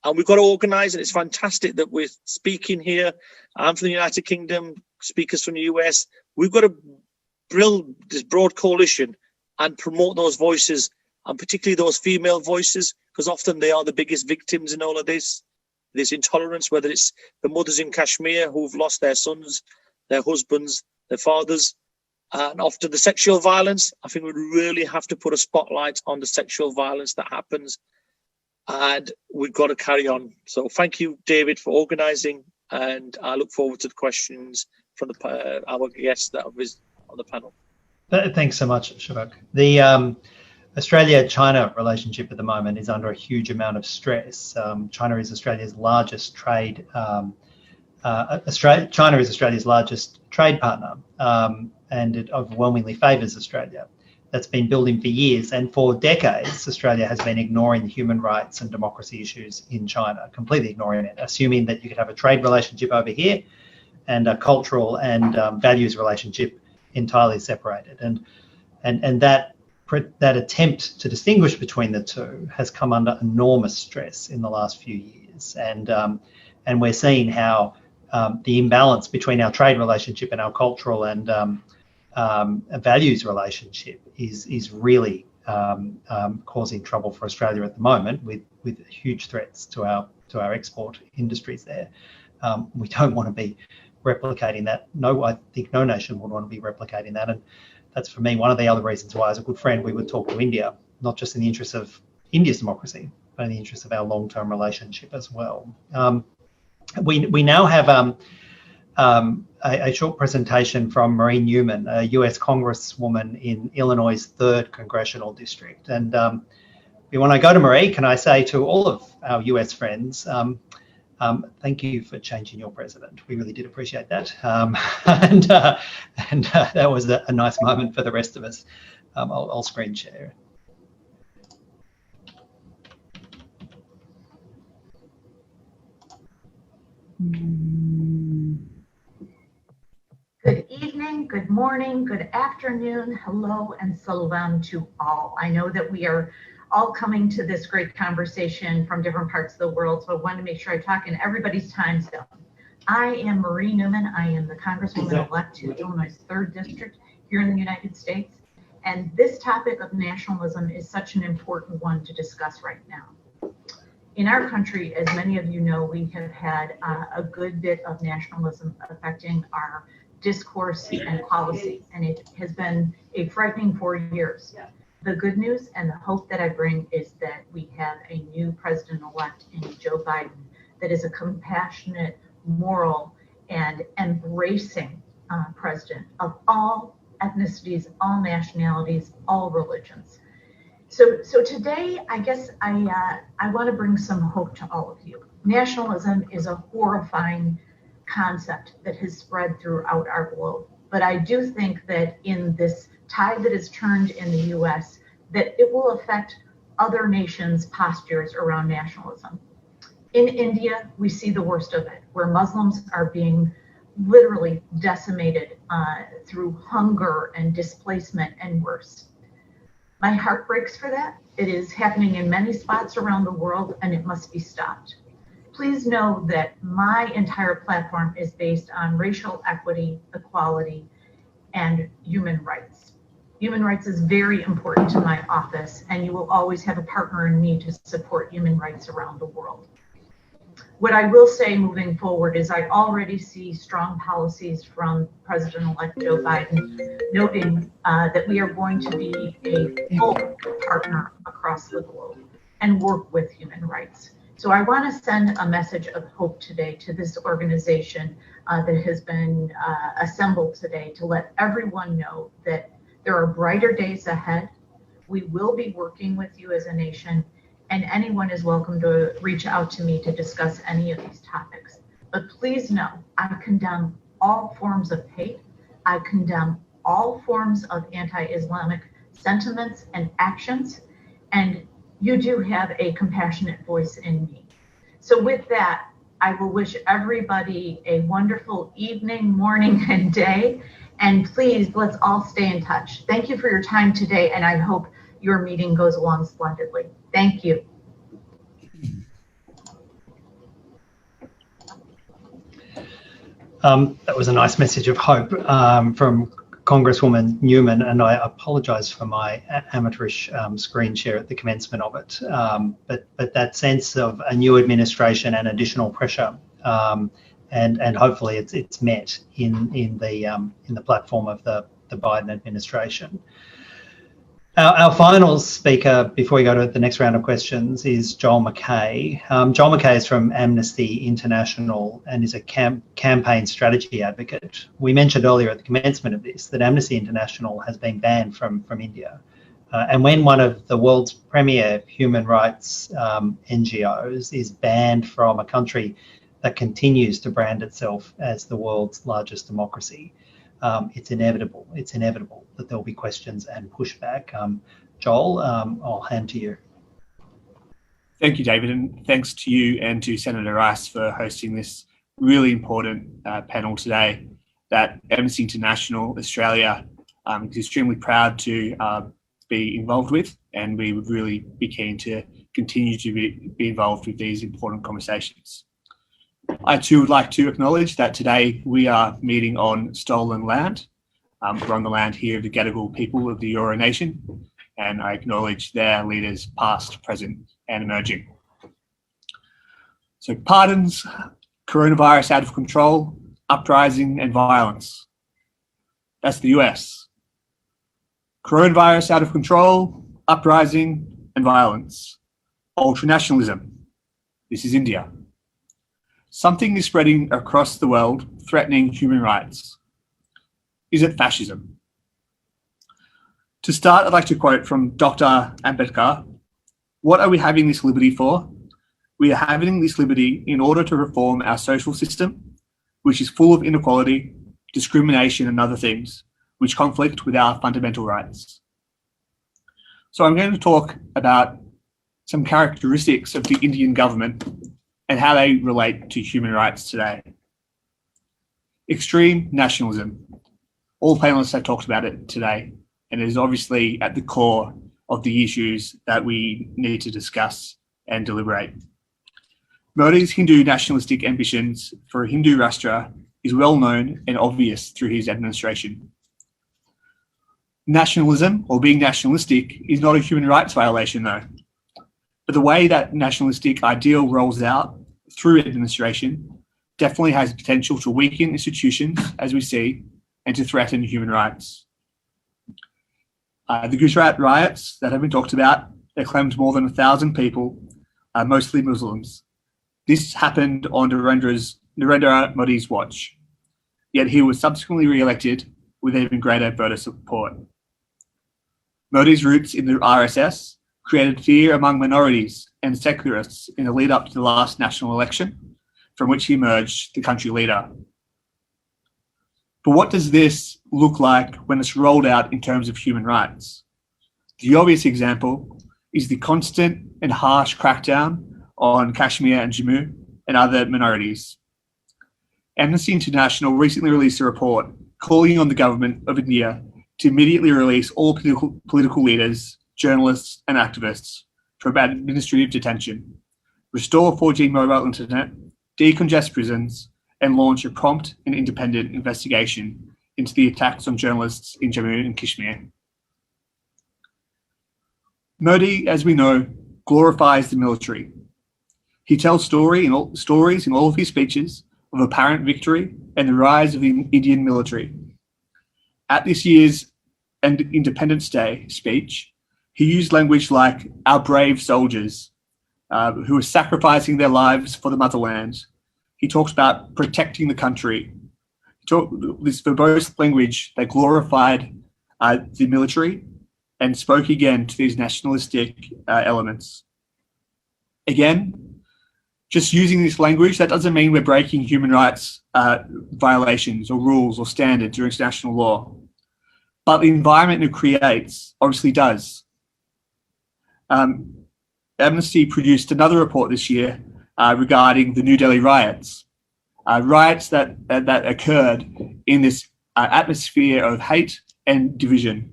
And we've got to organise, and it's fantastic that we're speaking here. I'm from the United Kingdom, speakers from the US. We've got to build this broad coalition and promote those voices, and particularly those female voices, because often they are the biggest victims in all of this intolerance, whether it's the mothers in Kashmir who've lost their sons, their husbands, their fathers, and often the sexual violence. I think we really have to put a spotlight on the sexual violence that happens, and we've got to carry on. So thank you, David, for organising, and I look forward to the questions from our guests that are on the panel. Thanks so much, Shaffaq. The Australia-China relationship at the moment is under a huge amount of stress. China is Australia's largest trade. China is Australia's largest trade partner, and it overwhelmingly favours Australia. That's been building for years, and for decades, Australia has been ignoring the human rights and democracy issues in China, completely ignoring it, assuming that you could have a trade relationship over here and a cultural and values relationship entirely separated. And that attempt to distinguish between the two has come under enormous stress in the last few years, and we're seeing how the imbalance between our trade relationship and our cultural and values relationship is really causing trouble for Australia at the moment, with huge threats to our export industries there. We don't want to be replicating that. No, I think no nation would want to be replicating that, and that's, for me, one of the other reasons why, as a good friend, we would talk to India, not just in the interest of India's democracy, but in the interest of our long-term relationship as well. We now have a short presentation from Maureen Newman, a US Congresswoman in Illinois' 3rd Congressional District. And when I go to Marie, can I say to all of our US friends, thank you for changing your president. We really did appreciate that. And that was a nice moment for the rest of us. I'll screen share. Good evening, good morning, good afternoon, hello, and salam to all. I know that we are all coming to this great conversation from different parts of the world, so I want to make sure I talk in everybody's time zone. I am Maureen Newman. I am the Congresswoman-elect to Illinois' 3rd District here in the United States, and this topic of nationalism is such an important one to discuss right now. In our country, as many of you know, we have had a good bit of nationalism affecting our discourse and policy, and it has been a frightening 4 years. The good news and the hope that I bring is that we have a new president-elect in Joe Biden that is a compassionate, moral, and embracing president of all ethnicities, all nationalities, all religions. So today, I guess I want to bring some hope to all of you. Nationalism is a horrifying concept that has spread throughout our globe. But I do think that in this tide that has turned in the US, that it will affect other nations' postures around nationalism. In India, we see the worst of it, where Muslims are being literally decimated through hunger and displacement and worse. My heart breaks for that. It is happening in many spots around the world, and it must be stopped. Please know that my entire platform is based on racial equity, equality, and human rights. Human rights is very important to my office, and you will always have a partner in me to support human rights around the world. What I will say moving forward is I already see strong policies from President-elect Joe Biden noting that we are going to be a full partner across the globe and work with human rights. So I want to send a message of hope today to this organization that has been assembled today to let everyone know that there are brighter days ahead. We will be working with you as a nation, and anyone is welcome to reach out to me to discuss any of these topics. But please know, I condemn all forms of hate. I condemn all forms of anti-Islamic sentiments and actions, and you do have a compassionate voice in me. So with that, I will wish everybody a wonderful evening, morning, and day. And please, let's all stay in touch. Thank you for your time today, and I hope your meeting goes along splendidly. Thank you. That was a nice message of hope from Congresswoman Newman, and I apologise for my amateurish screen share at the commencement of it. But that sense of a new administration and additional pressure, and hopefully it's met in the platform of the Biden administration. Our final speaker before we go to the next round of questions is Joel McKay. Joel McKay is from Amnesty International and is a campaign strategy advocate. We mentioned earlier at the commencement of this that Amnesty International has been banned from India. And when one of the world's premier human rights NGOs is banned from a country that continues to brand itself as the world's largest democracy, it's inevitable that there'll be questions and pushback. Joel, I'll hand to you. Thank you, David, and thanks to you and to Senator Rice for hosting this really important panel today that Amnesty International Australia is extremely proud to be involved with, and we would really be keen to continue to be involved with these important conversations. I too would like to acknowledge that today we are meeting on stolen land. We're on the land here of the Gadigal people of the Eora Nation, and I acknowledge their leaders past, present and emerging. So pardons, coronavirus out of control, uprising and violence. That's the US. Coronavirus out of control, uprising and violence. Ultranationalism. This is India. Something is spreading across the world, threatening human rights. Is it fascism? To start, I'd like to quote from Dr. Ambedkar. What are we having this liberty for? We are having this liberty in order to reform our social system, which is full of inequality, discrimination and other things, which conflict with our fundamental rights. So I'm going to talk about some characteristics of the Indian government and how they relate to human rights today. Extreme nationalism. All panelists have talked about it today, and it is obviously at the core of the issues that we need to discuss and deliberate. Modi's Hindu nationalistic ambitions for a Hindu Rashtra is well known and obvious through his administration. Nationalism, or being nationalistic, is not a human rights violation though. But the way that nationalistic ideal rolls out through administration definitely has potential to weaken institutions, as we see, and to threaten human rights. The Gujarat Riots that have been talked about, they claimed more than 1,000 people, mostly Muslims. This happened on Narendra Modi's watch, yet he was subsequently re-elected with even greater voter support. Modi's roots in the RSS created fear among minorities and secularists in the lead up to the last national election, from which he emerged the country leader. But what does this look like when it's rolled out in terms of human rights? The obvious example is the constant and harsh crackdown on Kashmir and Jammu and other minorities. Amnesty International recently released a report calling on the government of India to immediately release all political leaders, journalists and activists from administrative detention, restore 4G mobile internet, decongest prisons, and launch a prompt and independent investigation into the attacks on journalists in Jammu and Kashmir. Modi, as we know, glorifies the military. He tells stories in all of his speeches of apparent victory and the rise of the Indian military. At this year's Independence Day speech, he used language like our brave soldiers who are sacrificing their lives for the motherland. He talks about protecting the country. This verbose language that glorified the military and spoke again to these nationalistic elements. Again, just using this language, that doesn't mean we're breaking human rights violations or rules or standards or international law. But the environment it creates obviously does. Amnesty produced another report this year regarding the New Delhi riots, riots that occurred in this atmosphere of hate and division.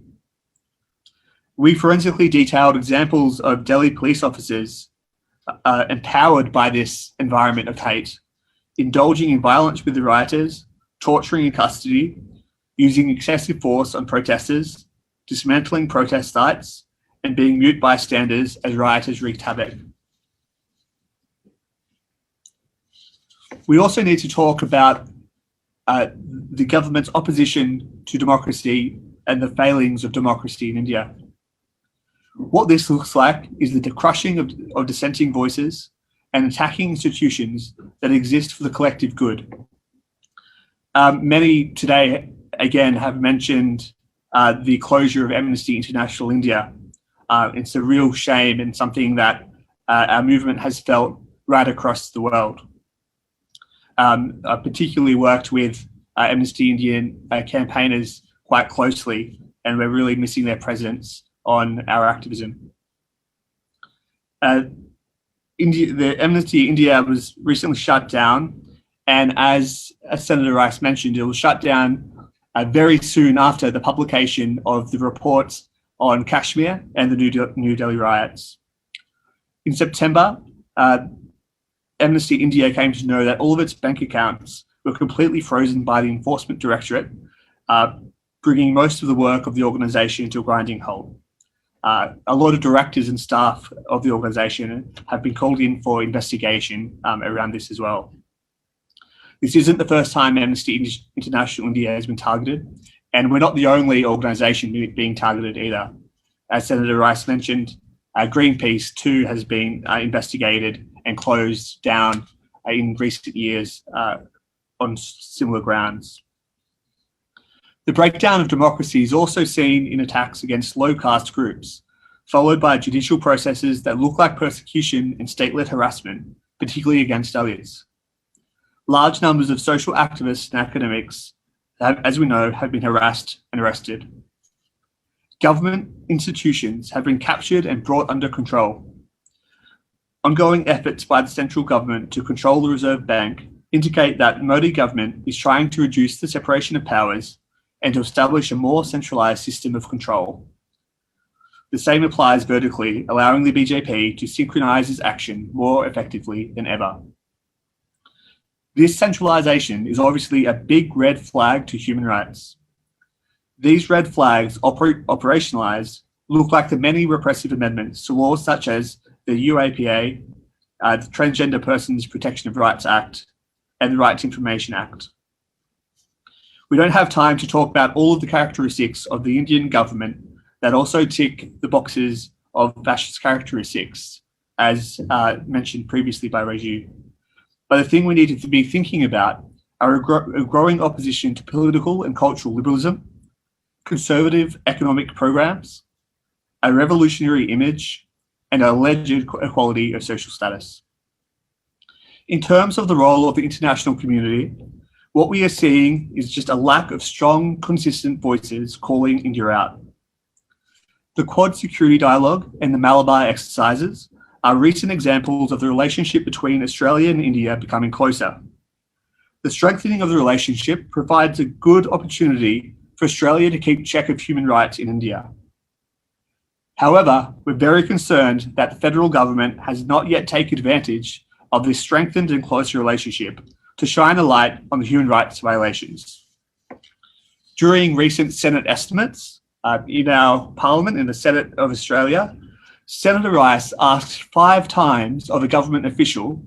We forensically detailed examples of Delhi police officers empowered by this environment of hate, indulging in violence with the rioters torturing in custody, using excessive force on protesters, dismantling protest sites, and being mute bystanders as rioters wreaked havoc. We also need to talk about the government's opposition to democracy and the failings of democracy in India. What this looks like is the crushing of dissenting voices and attacking institutions that exist for the collective good. Many today, again, have mentioned the closure of Amnesty International India. It's a real shame and something that our movement has felt right across the world. I particularly worked with Amnesty Indian campaigners quite closely, and we're really missing their presence on our activism. The Amnesty India was recently shut down, and as Senator Rice mentioned, it was shut down very soon after the publication of the reports on Kashmir and the New Delhi riots. In September, Amnesty India came to know that all of its bank accounts were completely frozen by the Enforcement Directorate, bringing most of the work of the organisation to a grinding halt. A lot of directors and staff of the organisation have been called in for investigation around this as well. This isn't the first time Amnesty International India has been targeted, and we're not the only organisation being targeted either. As Senator Rice mentioned, Greenpeace too has been investigated and closed down in recent years on similar grounds. The breakdown of democracy is also seen in attacks against low caste groups, followed by judicial processes that look like persecution and state-led harassment, particularly against Dalits. Large numbers of social activists and academics, as we know, have been harassed and arrested. Government institutions have been captured and brought under control. Ongoing efforts by the central government to control the Reserve Bank indicate that Modi government is trying to reduce the separation of powers and to establish a more centralised system of control. The same applies vertically, allowing the BJP to synchronise its action more effectively than ever. This centralisation is obviously a big red flag to human rights. These red flags, operationalised, look like the many repressive amendments to laws such as the UAPA, the Transgender Persons Protection of Rights Act, and the Right to Information Act. We don't have time to talk about all of the characteristics of the Indian government that also tick the boxes of fascist characteristics, as mentioned previously by Raju. But the thing we need to be thinking about are a growing opposition to political and cultural liberalism, conservative economic programs, a revolutionary image, and an alleged equality of social status. In terms of the role of the international community, what we are seeing is just a lack of strong, consistent voices calling India out. The Quad Security Dialogue and the Malabar exercises are recent examples of the relationship between Australia and India becoming closer. The strengthening of the relationship provides a good opportunity for Australia to keep check of human rights in India. However, we're very concerned that the federal government has not yet taken advantage of this strengthened and closer relationship to shine a light on the human rights violations. During recent Senate estimates in our Parliament, in the Senate of Australia, Senator Rice asked 5 times of a government official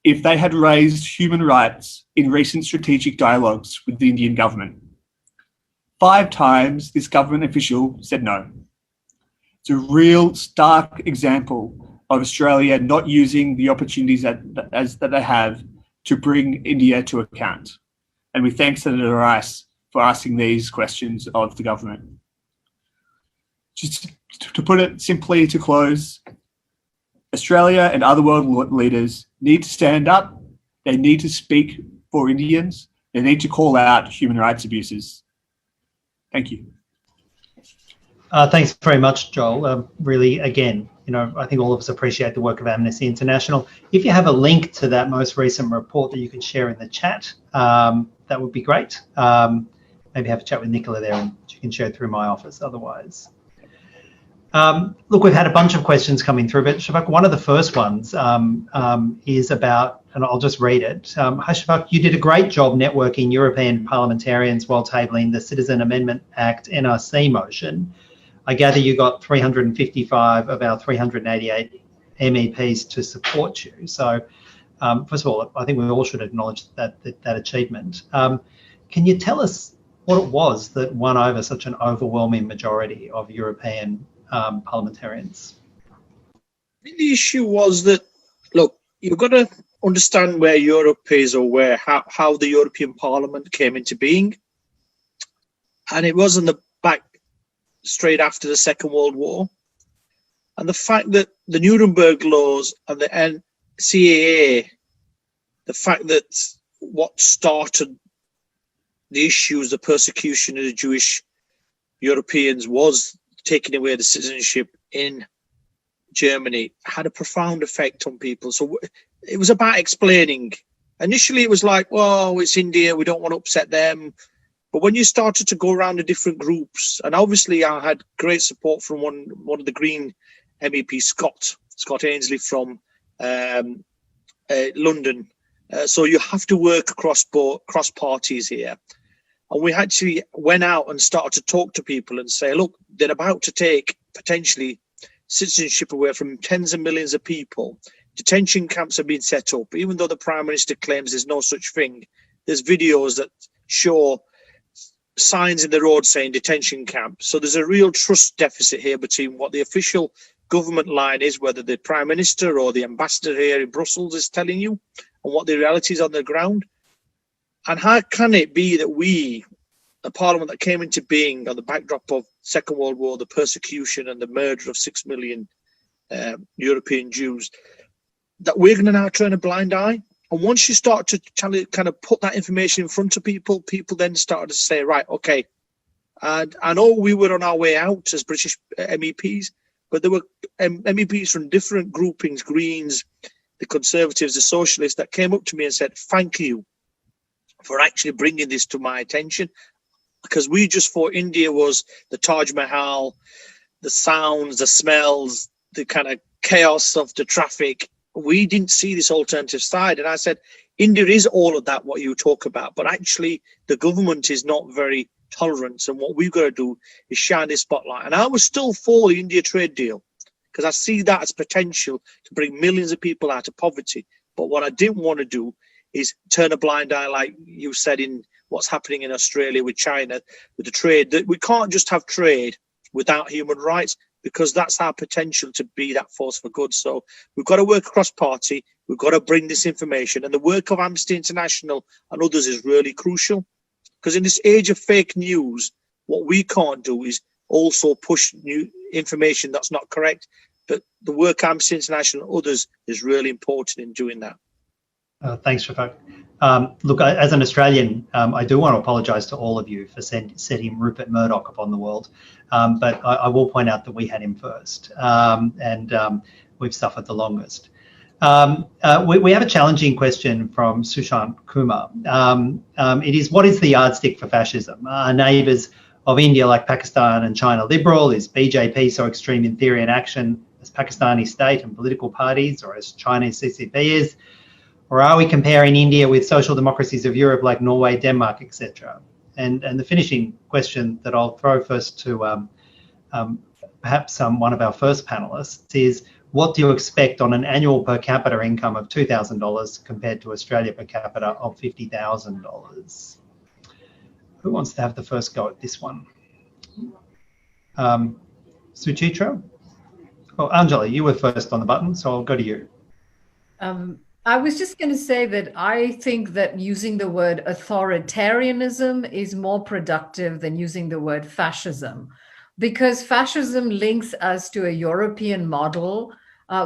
if they had raised human rights in recent strategic dialogues with the Indian government. 5 times this government official said no. It's a real stark example of Australia not using the opportunities that they have to bring India to account. And we thank Senator Rice for asking these questions of the government. Just to put it simply to close, Australia and other world leaders need to stand up. They need to speak for Indians. They need to call out human rights abuses. Thank you. Thanks very much, Joel. Really, again, I think all of us appreciate the work of Amnesty International. If you have a link to that most recent report that you could share in the chat, that would be great. Maybe have a chat with Nicola there and she can share it through my office otherwise. Look, we've had a bunch of questions coming through, but Shaffaq, one of the first ones is about, and I'll just read it. Hi Shaffaq, you did a great job networking European parliamentarians while tabling the Citizen Amendment Act NRC motion. I gather you got 355 of our 388 MEPs to support you. So first of all, I think we all should acknowledge that achievement. Can you tell us what it was that won over such an overwhelming majority of European parliamentarians? The issue was that, look, you've got to understand where Europe is, or where how the European Parliament came into being. And it was in the back straight after the Second World War. And the fact that the Nuremberg laws and the CAA, the fact that what started the issues, the persecution of the Jewish Europeans, was taking away the citizenship in Germany, had a profound effect on people. So it was about explaining. Initially, it was like, well, it's India, we don't want to upset them. But when you started to go around the different groups, and obviously I had great support from one of the Green MEPs, Scott Ainsley from London. So you have to work across parties here. And we actually went out and started to talk to people and say, look, they're about to take potentially citizenship away from tens of millions of people. Detention camps have been set up. Even though the Prime Minister claims there's no such thing, there's videos that show signs in the road saying detention camp. So there's a real trust deficit here between what the official government line is, whether the Prime Minister or the ambassador here in Brussels is telling you, and what the reality is on the ground. And how can it be that we, a parliament that came into being on the backdrop of Second World War, the persecution and the murder of 6 million European Jews, that we're going to now turn a blind eye? And once you start to kind of put that information in front of people, people then started to say, right, okay. And I know we were on our way out as British MEPs, but there were MEPs from different groupings, Greens, the Conservatives, the Socialists, that came up to me and said, thank you for actually bringing this to my attention, because we just thought India was the Taj Mahal, the sounds, the smells, the kind of chaos of the traffic. We didn't see this alternative side. And I said, India is all of that, what you talk about, but actually the government is not very tolerant. And what we've got to do is shine this spotlight. And I was still for the India trade deal, because I see that as potential to bring millions of people out of poverty. But what I didn't want to do is turn a blind eye, like you said, in what's happening in Australia with China, with the trade. That we can't just have trade without human rights, because that's our potential to be that force for good. So we've got to work across party. We've got to bring this information. And the work of Amnesty International and others is really crucial, because in this age of fake news, what we can't do is also push new information that's not correct. But the work of Amnesty International and others is really important in doing that. Thanks, Shaffaq. Look, as an Australian, I do want to apologise to all of you for setting Rupert Murdoch upon the world, but I will point out that we had him first, and we've suffered the longest. We have a challenging question from Sushant Kumar. It is, what is the yardstick for fascism? Are neighbours of India like Pakistan and China liberal? Is BJP so extreme in theory and action as Pakistani state and political parties, or as Chinese CCP is? Or are we comparing India with social democracies of Europe like Norway, Denmark, etc.? And the finishing question that I'll throw first to perhaps one of our first panelists is, what do you expect on an annual per capita income of $2,000 compared to Australia per capita of $50,000? Who wants to have the first go at this one? Suchitra? Oh, Angela, you were first on the button, so I'll go to you. I was just going to say that I think that using the word authoritarianism is more productive than using the word fascism, because fascism links us to a European model,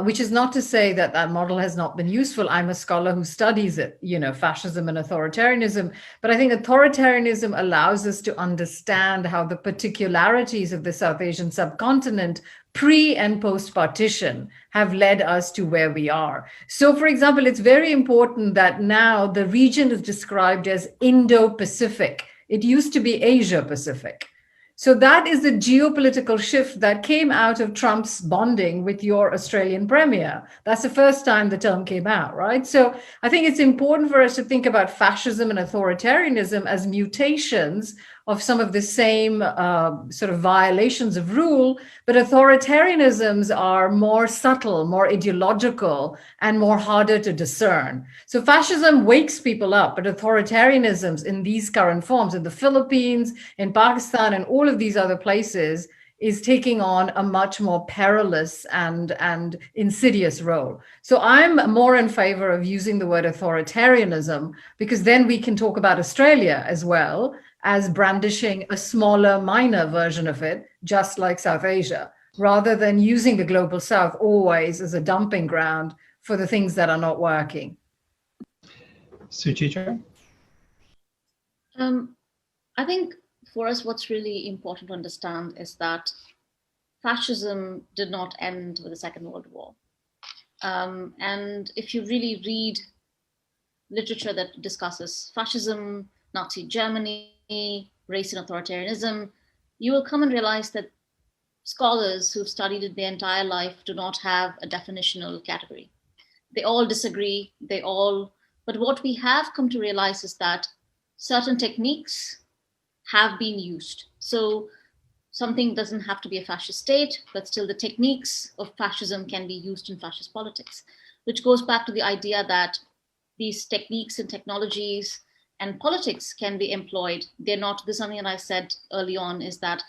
which is not to say that that model has not been useful. I'm a scholar who studies it, fascism and authoritarianism. But I think authoritarianism allows us to understand how the particularities of the South Asian subcontinent pre and post partition have led us to where we are. So, for example, it's very important that now the region is described as Indo-Pacific. It used to be Asia-Pacific. So that is the geopolitical shift that came out of Trump's bonding with your Australian premier. That's the first time the term came out, right? So I think it's important for us to think about fascism and authoritarianism as mutations of some of the same sort of violations of rule, but authoritarianisms are more subtle, more ideological, and more harder to discern. So fascism wakes people up, but authoritarianisms in these current forms, in the Philippines, in Pakistan, and all of these other places, is taking on a much more perilous and insidious role. So I'm more in favor of using the word authoritarianism, because then we can talk about Australia as well as brandishing a smaller, minor version of it, just like South Asia, rather than using the global South always as a dumping ground for the things that are not working. Suchitra? I think for us, what's really important to understand is that fascism did not end with the Second World War. And if you really read literature that discusses fascism, Nazi Germany, race and authoritarianism, you will come and realize that scholars who've studied it their entire life do not have a definitional category. They all disagree, but what we have come to realize is that certain techniques have been used. So something doesn't have to be a fascist state, but still the techniques of fascism can be used in fascist politics, which goes back to the idea that these techniques and technologies and politics can be employed. They're not, this is something that I said early on, is that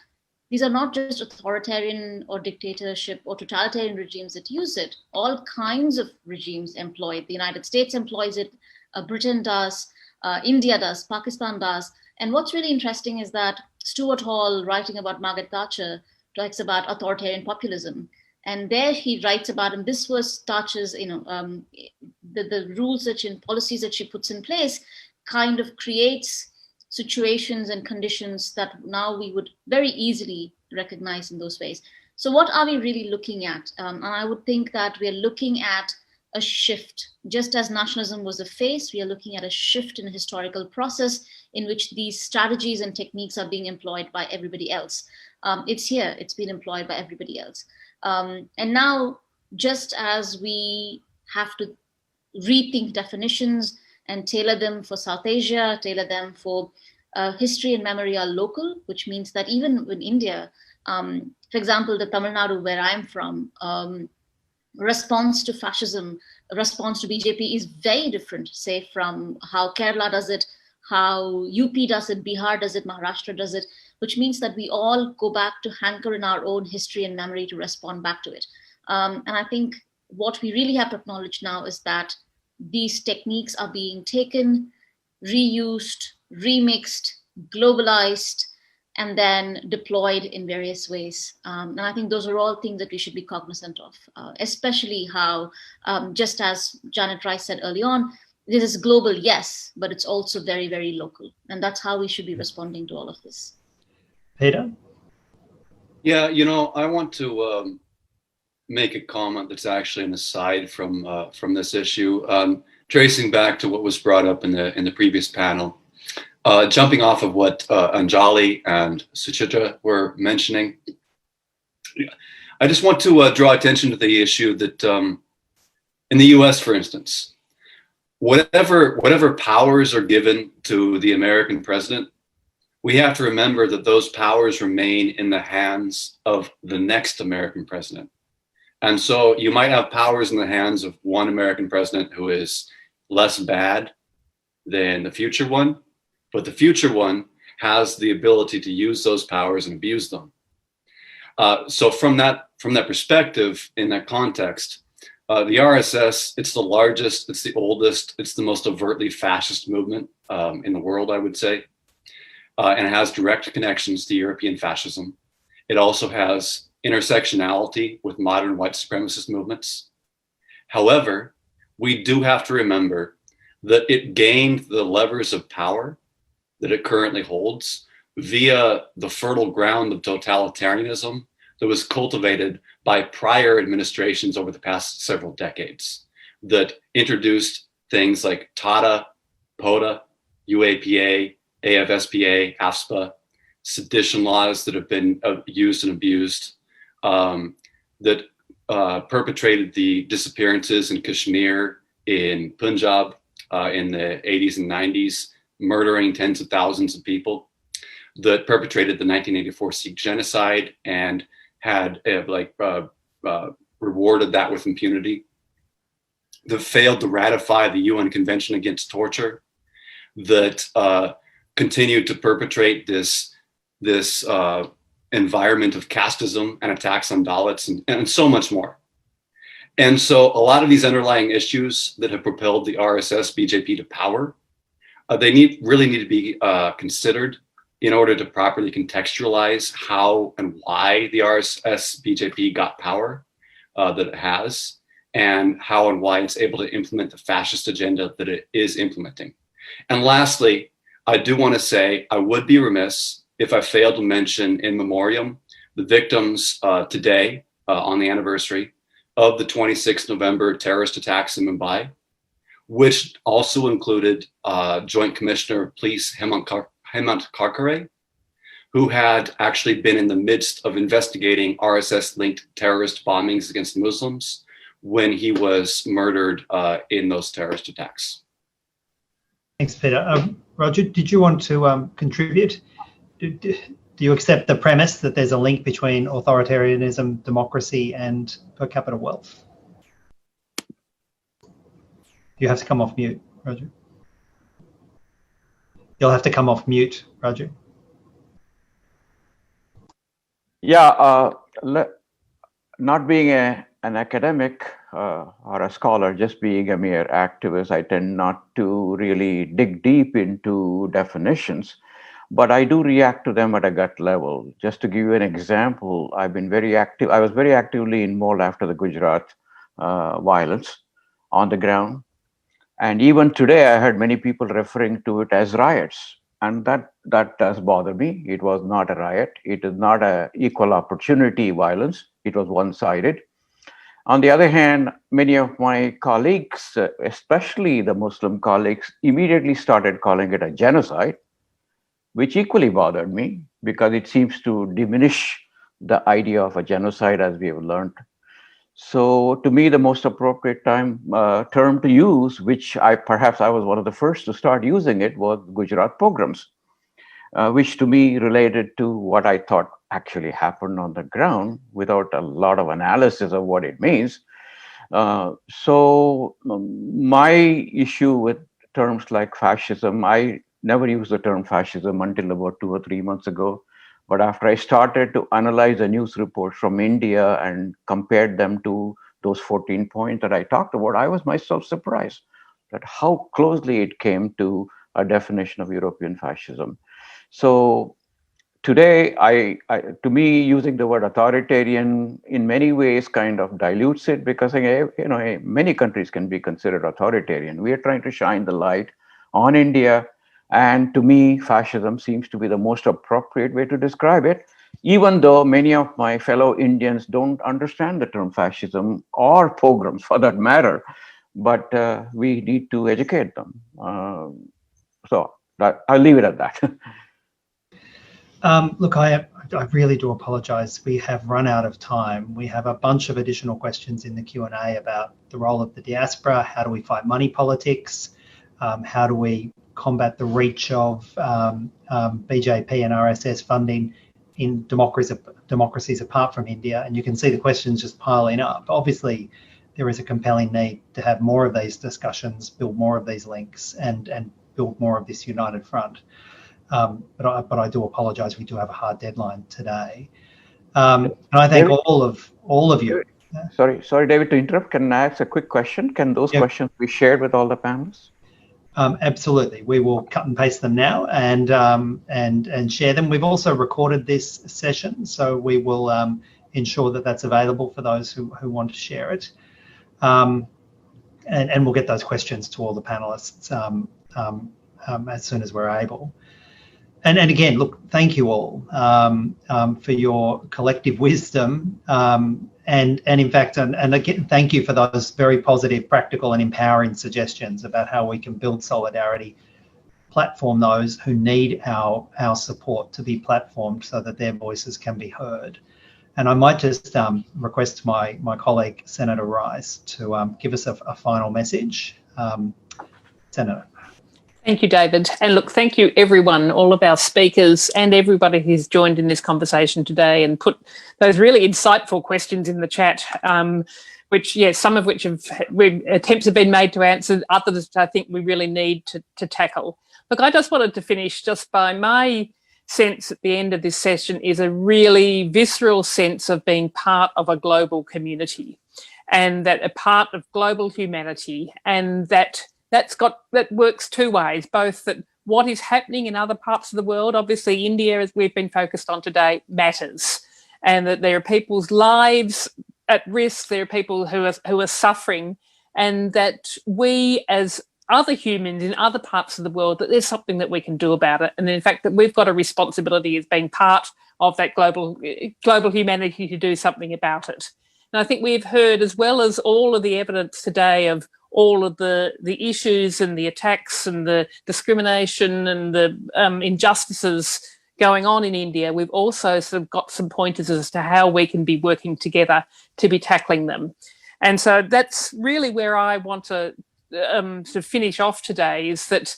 these are not just authoritarian or dictatorship or totalitarian regimes that use it. All kinds of regimes employ it. The United States employs it, Britain does, India does, Pakistan does. And what's really interesting is that Stuart Hall, writing about Margaret Thatcher, talks about authoritarian populism. And there he writes about, and this was Thatcher's, the rules and policies that she puts in place kind of creates situations and conditions that now we would very easily recognize in those ways. So what are we really looking at? And I would think that we are looking at a shift. Just as nationalism was a phase, we are looking at a shift in the historical process in which these strategies and techniques are being employed by everybody else. It's here, it's been employed by everybody else. And now, just as we have to rethink definitions and tailor them for South Asia, tailor them for history and memory are local, which means that even in India, for example, the Tamil Nadu where I'm from, response to fascism, response to BJP is very different, say, from how Kerala does it, how UP does it, Bihar does it, Maharashtra does it, which means that we all go back to hanker in our own history and memory to respond back to it. And I think what we really have to acknowledge now is that these techniques are being taken, reused, remixed, globalized, and then deployed in various ways. And I think those are all things that we should be cognizant of, especially how, just as Janet Rice said early on, this is global, yes, but it's also very, very local. And that's how we should be responding to all of this. Peter? Yeah, I want to make a comment that's actually an aside from this issue, tracing back to what was brought up in the previous panel. Jumping off of what Anjali and Suchitra were mentioning, I just want to draw attention to the issue that in the US, for instance, whatever powers are given to the American president, we have to remember that those powers remain in the hands of the next American president. And so you might have powers in the hands of one American president who is less bad than the future one, but the future one has the ability to use those powers and abuse them. So from that perspective, in that context, the RSS, it's the largest, it's the oldest, it's the most overtly fascist movement in the world, I would say. And it has direct connections to European fascism. It also has intersectionality with modern white supremacist movements. However, we do have to remember that it gained the levers of power that it currently holds via the fertile ground of totalitarianism that was cultivated by prior administrations over the past several decades that introduced things like TADA, POTA, UAPA, AFSPA, AFSPA, sedition laws that have been used and abused, that perpetrated the disappearances in Kashmir, in Punjab, in the 80s and 90s, murdering tens of thousands of people, that perpetrated the 1984 Sikh genocide and had rewarded that with impunity, that failed to ratify the UN Convention Against Torture, that continued to perpetrate this environment of casteism and attacks on Dalits and so much more. And so a lot of these underlying issues that have propelled the RSS BJP to power, they really need to be considered in order to properly contextualize how and why the RSS BJP got power that it has, and how and why it's able to implement the fascist agenda that it is implementing. And lastly, I do want to say I would be remiss if I failed to mention in memoriam the victims today on the anniversary of the 26 November terrorist attacks in Mumbai, which also included Joint Commissioner of Police Hemant Karkare, who had actually been in the midst of investigating RSS-linked terrorist bombings against Muslims when he was murdered in those terrorist attacks. Thanks, Peter. Raju, did you want to contribute? Do you accept the premise that there's a link between authoritarianism, democracy, and per capita wealth? You have to come off mute, Raju. You'll have to come off mute, Raju. Yeah, not being an academic or a scholar, just being a mere activist, I tend not to really dig deep into definitions, but I do react to them at a gut level. Just to give you an example, I've been very active. I was very actively involved after the Gujarat violence on the ground. And even today, I heard many people referring to it as riots. And that does bother me. It was not a riot. It is not an equal opportunity violence. It was one-sided. On the other hand, many of my colleagues, especially the Muslim colleagues, immediately started calling it a genocide, which equally bothered me because it seems to diminish the idea of a genocide as we have learned. So to me, the most appropriate term to use, which perhaps I was one of the first to start using it, was Gujarat pogroms, which to me related to what I thought actually happened on the ground without a lot of analysis of what it means. So my issue with terms like fascism, I never used the term fascism until about 2 or 3 months ago. But after I started to analyze the news reports from India and compared them to those 14 points that I talked about, I was myself surprised at how closely it came to a definition of European fascism. So today, to me, using the word authoritarian in many ways kind of dilutes it because many countries can be considered authoritarian. We are trying to shine the light on India. And to me, fascism seems to be the most appropriate way to describe it, even though many of my fellow Indians don't understand the term fascism or pogroms for that matter, but we need to educate them. So I'll leave it at that. Look, I really do apologise. We have run out of time. We have a bunch of additional questions in the Q&A about the role of the diaspora. How do we fight money politics? How do we combat the reach of BJP and RSS funding in democracies apart from India? And you can see the questions just piling up. Obviously, there is a compelling need to have more of these discussions, build more of these links, and build more of this united front. But I do apologise. We do have a hard deadline today, and I thank all of you. Sorry, David, to interrupt. Can I ask a quick question? Can those questions be shared with all the panelists? Absolutely. We will cut and paste them now and share them. We've also recorded this session, so we will ensure that that's available for those who want to share it. And we'll get those questions to all the panelists as soon as we're able. And again, look, thank you all for your collective wisdom. And in fact, and again, thank you for those very positive, practical and empowering suggestions about how we can build solidarity platform those who need our support to be platformed so that their voices can be heard. And I might just request my colleague, Senator Rice, to give us a final message. Senator. Thank you, David. And look, thank you, everyone, all of our speakers and everybody who's joined in this conversation today and put those really insightful questions in the chat, which, yes, some of which attempts have been made to answer, others I think we really need to tackle. Look, I just wanted to finish just by my sense at the end of this session is a really visceral sense of being part of a global community, and that a part of global humanity, and that works two ways, both that what is happening in other parts of the world, obviously India, as we've been focused on today, matters, and that there are people's lives at risk, there are people who are suffering, and that we as other humans in other parts of the world, that there's something that we can do about it. And in fact, that we've got a responsibility as being part of that global humanity to do something about it. And I think we've heard, as well as all of the evidence today of all of the issues and the attacks and the discrimination and the injustices going on in India, we've also sort of got some pointers as to how we can be working together to be tackling them. And so that's really where I want to finish off today, is that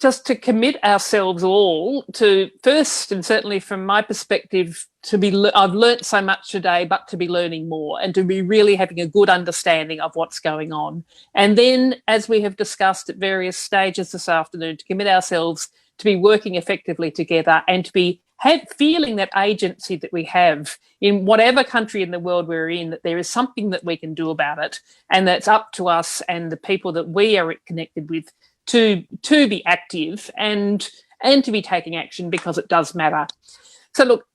just to commit ourselves all to, first, and certainly from my perspective, I've learnt so much today, but to be learning more and to be really having a good understanding of what's going on. And then, as we have discussed at various stages this afternoon, to commit ourselves to be working effectively together and to be feeling that agency that we have in whatever country in the world we're in, that there is something that we can do about it, and that's up to us and the people that we are connected with to be active and to be taking action, because it does matter. So look,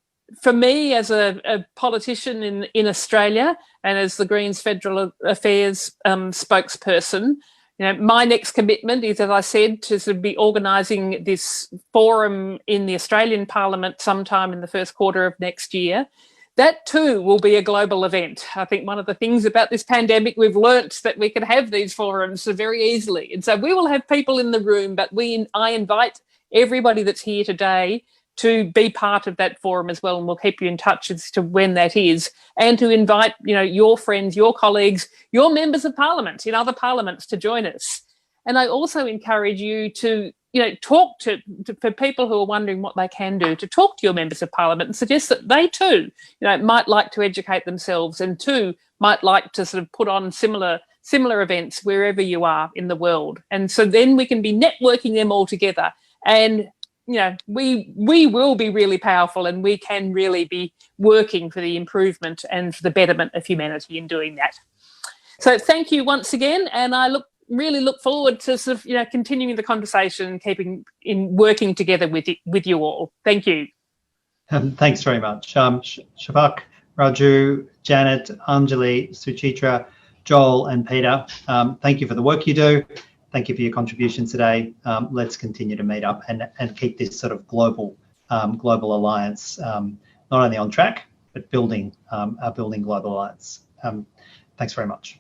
for me as a politician in Australia and as the Greens Federal Affairs spokesperson, you know, my next commitment is, as I said, to sort of be organising this forum in the Australian Parliament sometime in the first quarter of next year. That too will be a global event. I think one of the things about this pandemic, we've learnt that we can have these forums very easily. And so we will have people in the room, but I invite everybody that's here today to be part of that forum as well, and we'll keep you in touch as to when that is, and to invite, you know, your friends, your colleagues, your members of parliament in other parliaments to join us. And I also encourage you to, you know, talk for people who are wondering what they can do, to talk to your members of parliament and suggest that they too, you know, might like to educate themselves, and too might like to sort of put on similar events wherever you are in the world. And so then we can be networking them all together, and you know, we will be really powerful, and we can really be working for the improvement and for the betterment of humanity in doing that. So thank you once again, and I really look forward to sort of, you know, continuing the conversation and working together with you all. Thank you. Thanks very much. Shaffaq, Raju, Janet, Anjali, Suchitra, Joel and Peter, thank you for the work you do. Thank you for your contribution today. Let's continue to meet up and keep this sort of global alliance not only on track, but building global alliance. Thanks very much.